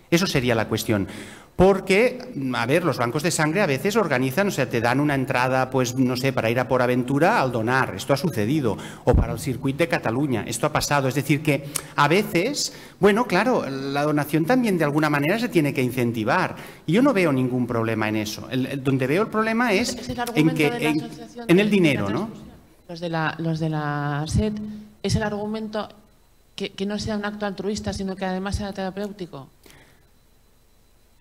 [SPEAKER 1] Eso sería la cuestión. Porque, a ver, los bancos de sangre a veces organizan, o sea, te dan una entrada, pues, no sé, para ir a Por Aventura al donar. Esto ha sucedido. O para el circuito de Cataluña. Esto ha pasado. Es decir, que a veces, bueno, claro, la donación también de alguna manera se tiene que incentivar. Y yo no veo ningún problema en eso. Donde veo el problema es en el dinero, ¿no?
[SPEAKER 5] Los de la SED, es el argumento que no sea un acto altruista, sino que además sea terapéutico.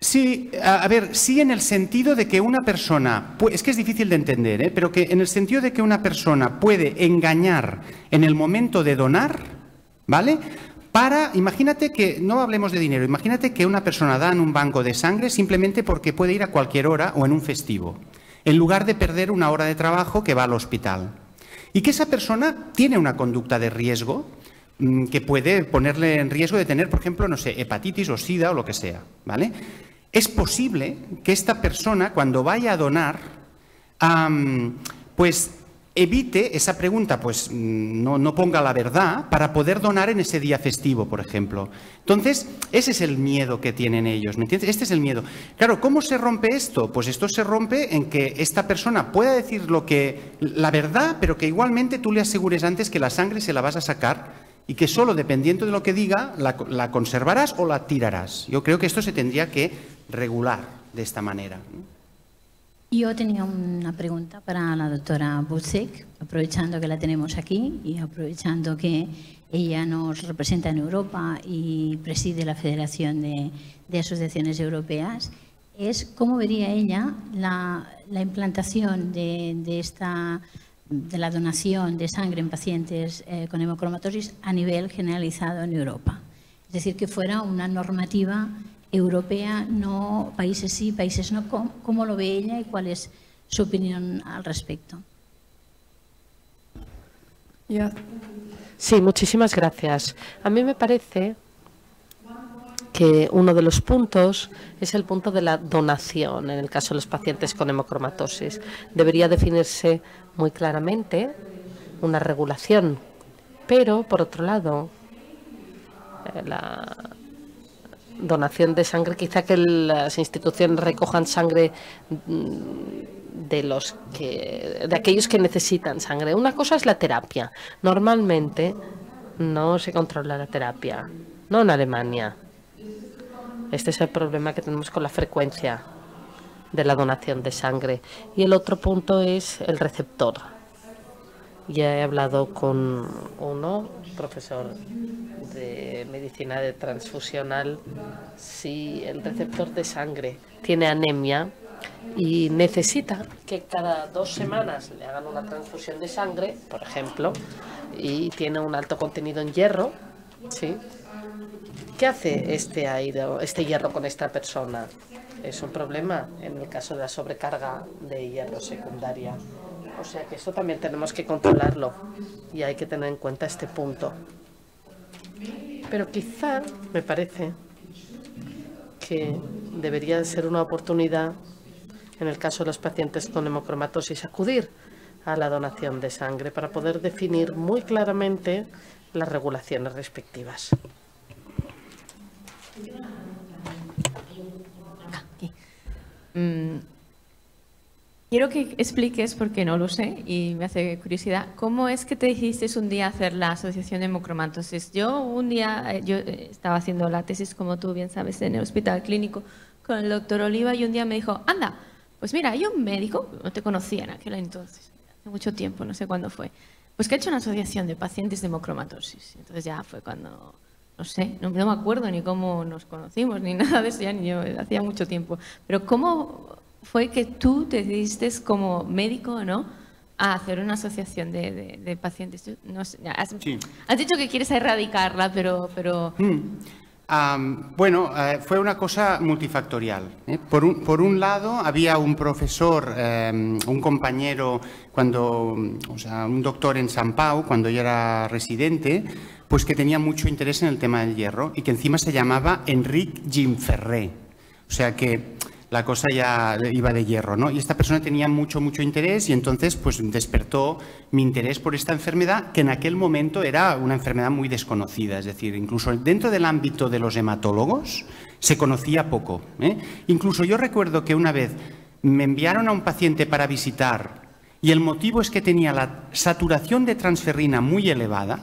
[SPEAKER 1] Sí, a ver, sí en el sentido de que una persona, es que es difícil de entender, pero que en el sentido de que una persona puede engañar en el momento de donar, ¿vale? Imagínate que, no hablemos de dinero, imagínate que una persona da en un banco de sangre simplemente porque puede ir a cualquier hora o en un festivo, en lugar de perder una hora de trabajo que va al hospital. Y que esa persona tiene una conducta de riesgo que puede ponerle en riesgo de tener, por ejemplo, no sé, hepatitis o SIDA o lo que sea, ¿vale? Es posible que esta persona, cuando vaya a donar, pues evite esa pregunta, pues no ponga la verdad para poder donar en ese día festivo, por ejemplo. Entonces, ese es el miedo que tienen ellos, ¿me entiendes? Este es el miedo. Claro, ¿cómo se rompe esto? Pues esto se rompe en que esta persona pueda decir la verdad, pero que igualmente tú le asegures antes que la sangre se la vas a sacar y que solo dependiendo de lo que diga la conservarás o la tirarás. Yo creo que esto se tendría que regular de esta manera.
[SPEAKER 6] Yo tenía una pregunta para la doctora Butzek, aprovechando que la tenemos aquí y aprovechando que ella nos representa en Europa y preside la Federación de Asociaciones Europeas, es cómo vería ella la implantación de la donación de sangre en pacientes con hemocromatosis a nivel generalizado en Europa. Es decir, que fuera una normativa europea, no países sí, países no. ¿Cómo lo ve ella y cuál es su opinión al respecto.
[SPEAKER 7] Sí, muchísimas gracias. A mí me parece que uno de los puntos es el punto de la donación en el caso de los pacientes con hemocromatosis. Debería definirse muy claramente una regulación, pero por otro lado, la donación de sangre, quizá que las instituciones recojan sangre de aquellos que necesitan sangre. Una cosa es la terapia. Normalmente no se controla la terapia, no en Alemania. Este es el problema que tenemos con la frecuencia de la donación de sangre. Y el otro punto es el receptor. Ya he hablado con uno, profesor de medicina transfusional, si el receptor de sangre tiene anemia y necesita que cada 2 semanas le hagan una transfusión de sangre, por ejemplo, y tiene un alto contenido en hierro, ¿sí? ¿Qué hace este hierro con esta persona? Es un problema en el caso de la sobrecarga de hierro secundaria. O sea que eso también tenemos que controlarlo y hay que tener en cuenta este punto. Pero quizá me parece que debería ser una oportunidad, en el caso de los pacientes con hemocromatosis, acudir a la donación de sangre para poder definir muy claramente las regulaciones respectivas.
[SPEAKER 3] Quiero que expliques, porque no lo sé y me hace curiosidad, ¿cómo es que te decidiste un día hacer la asociación de hemocromatosis? Yo estaba haciendo la tesis, como tú bien sabes, en el hospital clínico con el doctor Oliva y un día me dijo, anda, pues mira, hay un médico, no te conocía en aquel entonces, hace mucho tiempo, no sé cuándo fue, pues que ha hecho una asociación de pacientes de hemocromatosis. Entonces ya fue cuando, no sé, no me acuerdo ni cómo nos conocimos ni nada de eso, ya ni yo, hacía mucho tiempo. Pero ¿cómo fue que tú te decidiste como médico, ¿no?, a hacer una asociación de pacientes? No sé, has dicho que quieres erradicarla, pero...
[SPEAKER 1] Bueno, fue una cosa multifactorial. Por un lado, había un profesor, un compañero, un doctor en Sant Pau, cuando yo era residente, pues que tenía mucho interés en el tema del hierro y que encima se llamaba Enric Gimferrer. O sea que la cosa ya iba de hierro, ¿no? Y esta persona tenía mucho interés y entonces pues despertó mi interés por esta enfermedad, que en aquel momento era una enfermedad muy desconocida. Es decir, incluso dentro del ámbito de los hematólogos se conocía poco, ¿eh? Incluso yo recuerdo que una vez me enviaron a un paciente para visitar y el motivo es que tenía la saturación de transferrina muy elevada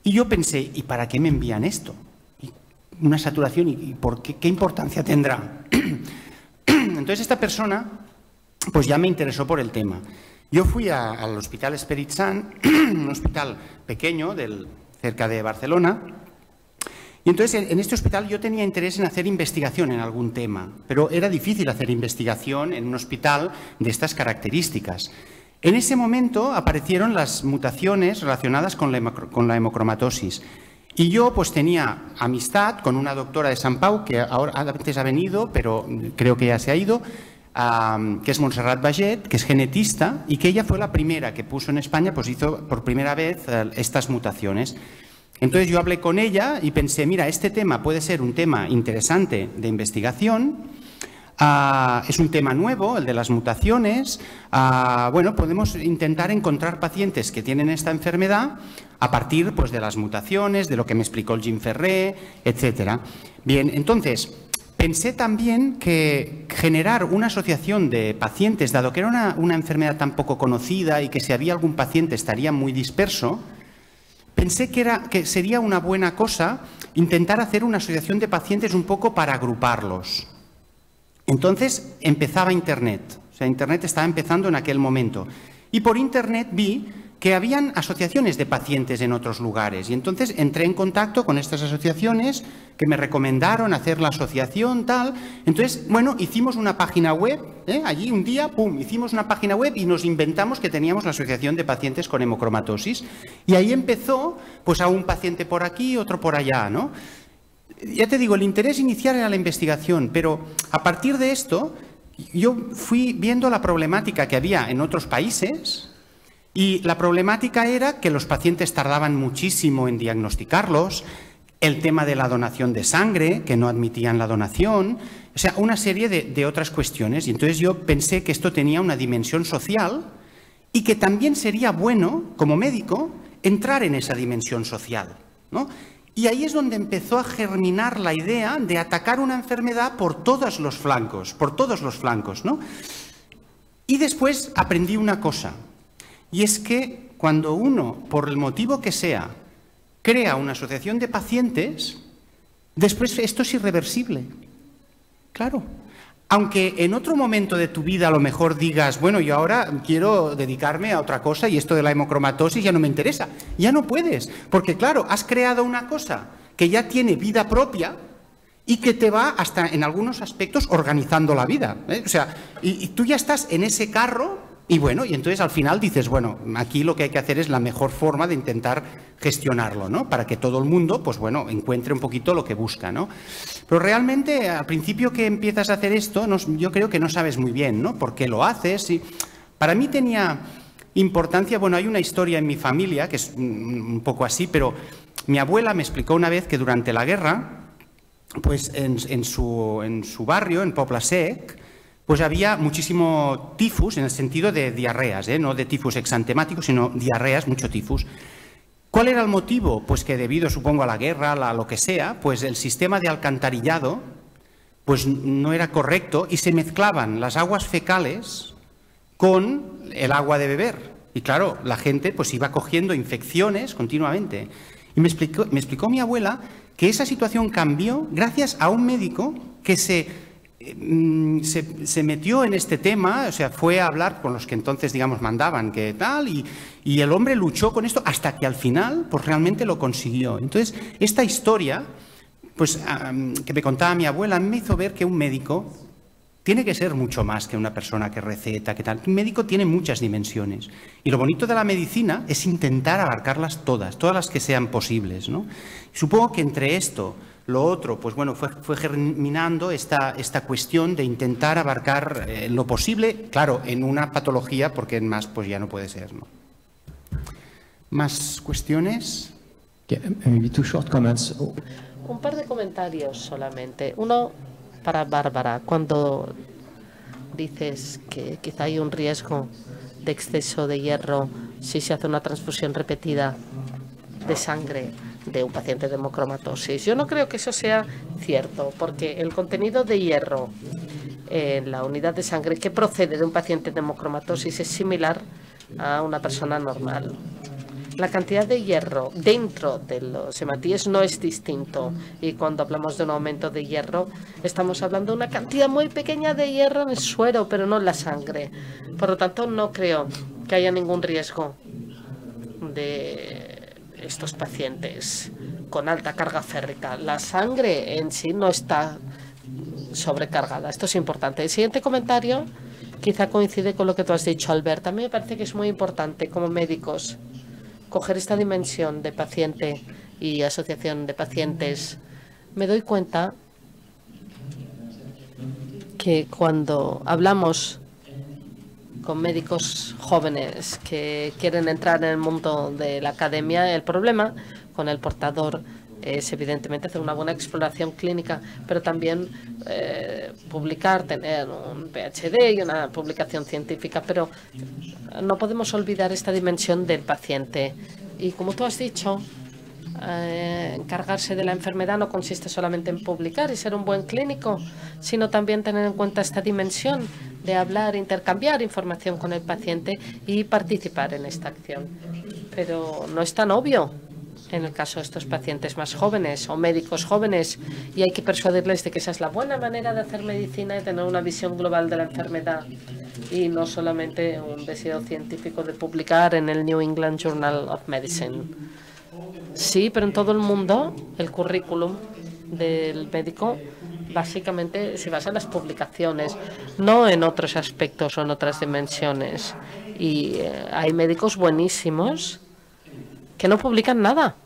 [SPEAKER 1] y yo pensé, ¿y para qué me envían esto? Una saturación, ¿y por qué importancia tendrá? Entonces esta persona pues ya me interesó por el tema. Yo fui al Hospital Esperit Sant, un hospital pequeño cerca de Barcelona, y entonces en este hospital yo tenía interés en hacer investigación en algún tema, pero era difícil hacer investigación en un hospital de estas características. En ese momento aparecieron las mutaciones relacionadas con la hemocromatosis. Y yo pues tenía amistad con una doctora de Sant Pau, que ahora antes ha venido, pero creo que ya se ha ido, que es Montserrat Baget, que es genetista, y que ella fue la primera que puso en España, pues hizo por primera vez estas mutaciones. Entonces yo hablé con ella y pensé, mira, este tema puede ser un tema interesante de investigación. Es un tema nuevo, el de las mutaciones. Bueno, podemos intentar encontrar pacientes que tienen esta enfermedad a partir pues, de las mutaciones, de lo que me explicó el Gimferrer, etcétera. Bien, entonces, pensé también que generar una asociación de pacientes, dado que era una enfermedad tan poco conocida y que si había algún paciente estaría muy disperso, pensé que sería una buena cosa intentar hacer una asociación de pacientes un poco para agruparlos. Entonces empezaba Internet, o sea, Internet estaba empezando en aquel momento. Y por Internet vi que habían asociaciones de pacientes en otros lugares. Y entonces entré en contacto con estas asociaciones que me recomendaron hacer la asociación, tal. Entonces, bueno, hicimos una página web, allí un día, pum, hicimos una página web y nos inventamos que teníamos la asociación de pacientes con hemocromatosis. Y ahí empezó, pues a un paciente por aquí, otro por allá, ¿no? Ya te digo, el interés inicial era la investigación, pero a partir de esto yo fui viendo la problemática que había en otros países y la problemática era que los pacientes tardaban muchísimo en diagnosticarlos, el tema de la donación de sangre, que no admitían la donación, o sea, una serie de otras cuestiones. Y entonces yo pensé que esto tenía una dimensión social y que también sería bueno, como médico, entrar en esa dimensión social, ¿no? Y ahí es donde empezó a germinar la idea de atacar una enfermedad por todos los flancos, ¿no? Y después aprendí una cosa, y es que cuando uno, por el motivo que sea, crea una asociación de pacientes, después esto es irreversible. Claro. Aunque en otro momento de tu vida a lo mejor digas, bueno, yo ahora quiero dedicarme a otra cosa y esto de la hemocromatosis ya no me interesa. Ya no puedes, porque claro, has creado una cosa que ya tiene vida propia y que te va hasta en algunos aspectos organizando la vida, ¿eh? O sea, y tú ya estás en ese carro y bueno, y entonces al final dices, bueno, aquí lo que hay que hacer es la mejor forma de intentar gestionarlo, ¿no? Para que todo el mundo, pues bueno, encuentre un poquito lo que busca, ¿no? Pero realmente, al principio que empiezas a hacer esto, yo creo que no sabes muy bien, ¿no? ¿Por qué lo haces? Y para mí tenía importancia, bueno, hay una historia en mi familia que es un poco así, pero mi abuela me explicó una vez que durante la guerra, pues en su barrio, en Poble Sec, pues había muchísimo tifus en el sentido de diarreas, no de tifus exantemático, sino diarreas, mucho tifus. ¿Cuál era el motivo? Pues que debido, supongo, a la guerra, a lo que sea, pues el sistema de alcantarillado pues no era correcto y se mezclaban las aguas fecales con el agua de beber. Y claro, la gente pues iba cogiendo infecciones continuamente. Y me explicó mi abuela que esa situación cambió gracias a un médico que se metió en este tema, o sea, fue a hablar con los que entonces, digamos, mandaban, que tal, y el hombre luchó con esto hasta que al final, pues realmente lo consiguió. Entonces, esta historia, pues, que me contaba mi abuela, me hizo ver que un médico tiene que ser mucho más que una persona que receta, que tal. Un médico tiene muchas dimensiones. Y lo bonito de la medicina es intentar abarcarlas todas las que sean posibles, ¿no? Y supongo que entre esto, lo otro, pues bueno, fue germinando esta cuestión de intentar abarcar lo posible, claro, en una patología, porque en más pues ya no puede ser, ¿no? ¿Más cuestiones?
[SPEAKER 8] Maybe two short comments.
[SPEAKER 7] Un par de comentarios solamente. Uno para Bárbara, cuando dices que quizá hay un riesgo de exceso de hierro si se hace una transfusión repetida de sangre de un paciente de hemocromatosis. Yo no creo que eso sea cierto, porque el contenido de hierro en la unidad de sangre que procede de un paciente de hemocromatosis es similar a una persona normal. La cantidad de hierro dentro de los hematíes no es distinto, y cuando hablamos de un aumento de hierro estamos hablando de una cantidad muy pequeña de hierro en el suero, pero no en la sangre. Por lo tanto, no creo que haya ningún riesgo de estos pacientes con alta carga férrica. La sangre en sí no está sobrecargada. Esto es importante. El siguiente comentario quizá coincide con lo que tú has dicho, Albert. A mí me parece que es muy importante como médicos coger esta dimensión de paciente y asociación de pacientes. Me doy cuenta que cuando hablamos con médicos jóvenes que quieren entrar en el mundo de la academia, el problema con el portador es evidentemente hacer una buena exploración clínica, pero también publicar, tener un PhD y una publicación científica, pero no podemos olvidar esta dimensión del paciente. Y como tú has dicho, encargarse de la enfermedad no consiste solamente en publicar y ser un buen clínico, sino también tener en cuenta esta dimensión de hablar, intercambiar información con el paciente y participar en esta acción. Pero no es tan obvio en el caso de estos pacientes más jóvenes o médicos jóvenes, y hay que persuadirles de que esa es la buena manera de hacer medicina y tener una visión global de la enfermedad y no solamente un deseo científico de publicar en el New England Journal of Medicine. Sí, pero en todo el mundo el currículum del médico básicamente se basa en las publicaciones, no en otros aspectos o en otras dimensiones. Y hay médicos buenísimos que no publican nada.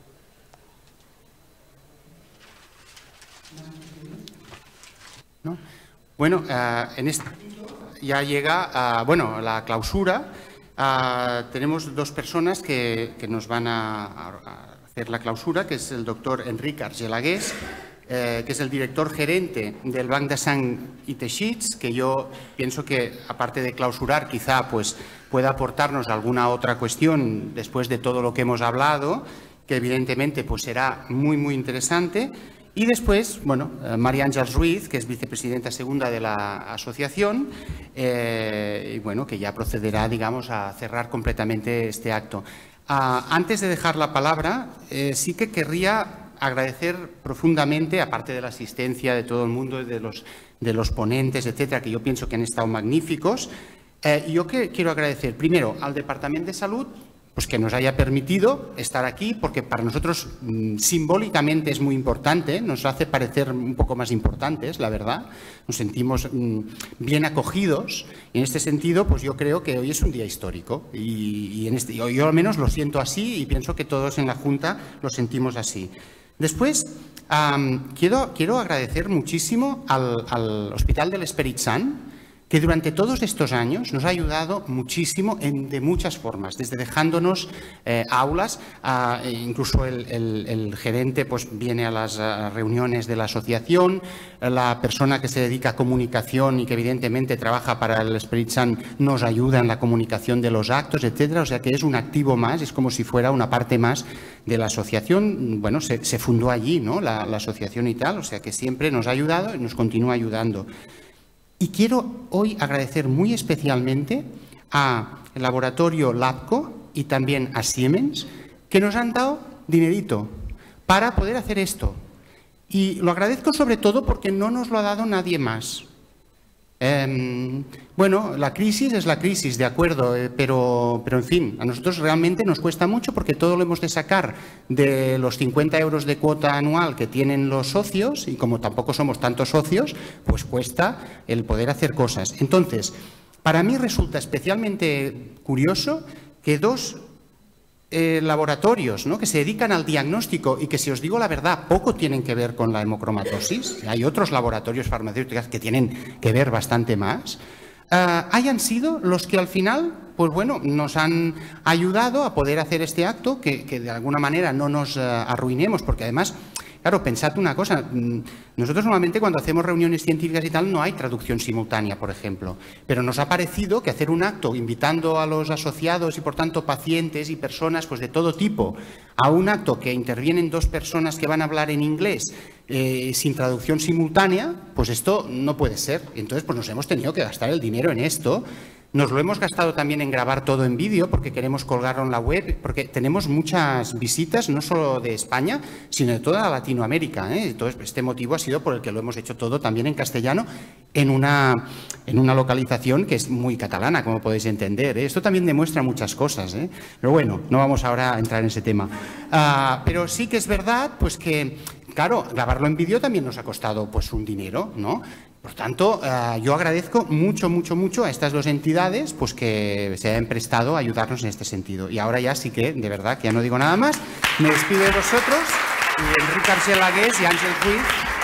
[SPEAKER 1] ¿No? Bueno, en este... ya llega la clausura. Tenemos dos personas que nos van a hacer la clausura, que es el doctor Enric Argelagués, que es el director gerente del Banc de Sang y Teixits, que yo pienso que, aparte de clausurar, quizá pues, pueda aportarnos alguna otra cuestión después de todo lo que hemos hablado, que evidentemente pues, será muy, muy interesante. Y después, bueno, María Ángeles Ruiz, que es vicepresidenta segunda de la asociación, y bueno, que ya procederá, digamos, a cerrar completamente este acto. Antes de dejar la palabra, sí que querría agradecer profundamente, aparte de la asistencia de todo el mundo, de los ponentes, etcétera, que yo pienso que han estado magníficos, yo quiero agradecer primero al Departamento de Salud, pues que nos haya permitido estar aquí, porque para nosotros simbólicamente es muy importante, nos hace parecer un poco más importantes, la verdad, nos sentimos bien acogidos, y en este sentido, pues yo creo que hoy es un día histórico, y yo al menos lo siento así, y pienso que todos en la Junta lo sentimos así. Después, quiero agradecer muchísimo al Hospital del Esperit Sant, que durante todos estos años nos ha ayudado muchísimo de muchas formas, desde dejándonos aulas, incluso el gerente pues, viene a las reuniones de la asociación, la persona que se dedica a comunicación y que evidentemente trabaja para el Esperit Sant nos ayuda en la comunicación de los actos, etcétera, o sea que es un activo más, es como si fuera una parte más de la asociación. Bueno, se fundó allí, ¿no? La asociación y tal, o sea que siempre nos ha ayudado y nos continúa ayudando. Y quiero hoy agradecer muy especialmente al laboratorio Labco y también a Siemens, que nos han dado dinerito para poder hacer esto. Y lo agradezco sobre todo porque no nos lo ha dado nadie más. Bueno, la crisis es la crisis, de acuerdo, pero en fin, a nosotros realmente nos cuesta mucho porque todo lo hemos de sacar de los 50 euros de cuota anual que tienen los socios, y como tampoco somos tantos socios, pues cuesta el poder hacer cosas. Entonces, para mí resulta especialmente curioso que dos laboratorios, ¿no?, que se dedican al diagnóstico y que, si os digo la verdad, poco tienen que ver con la hemocromatosis, hay otros laboratorios farmacéuticos que tienen que ver bastante más, hayan sido los que al final, pues bueno, nos han ayudado a poder hacer este acto, que de alguna manera no nos arruinemos, porque además, claro, pensad una cosa, nosotros normalmente cuando hacemos reuniones científicas y tal no hay traducción simultánea, por ejemplo, pero nos ha parecido que hacer un acto invitando a los asociados y por tanto pacientes y personas pues de todo tipo a un acto que intervienen dos personas que van a hablar en inglés sin traducción simultánea, pues esto no puede ser. Entonces pues nos hemos tenido que gastar el dinero en esto. Nos lo hemos gastado también en grabar todo en vídeo porque queremos colgarlo en la web, porque tenemos muchas visitas, no solo de España, sino de toda Latinoamérica, ¿eh? Entonces, este motivo ha sido por el que lo hemos hecho todo también en castellano, en una localización que es muy catalana, como podéis entender, ¿eh? Esto también demuestra muchas cosas, ¿eh? Pero bueno, no vamos ahora a entrar en ese tema. Pero sí que es verdad, pues que, claro, grabarlo en vídeo también nos ha costado pues un dinero, ¿no? Por tanto, yo agradezco mucho, mucho, mucho a estas dos entidades pues que se hayan prestado a ayudarnos en este sentido. Y ahora ya sí que, de verdad, que ya no digo nada más. Me despido de vosotros, y Enric Argelagués y Àngels Ruiz.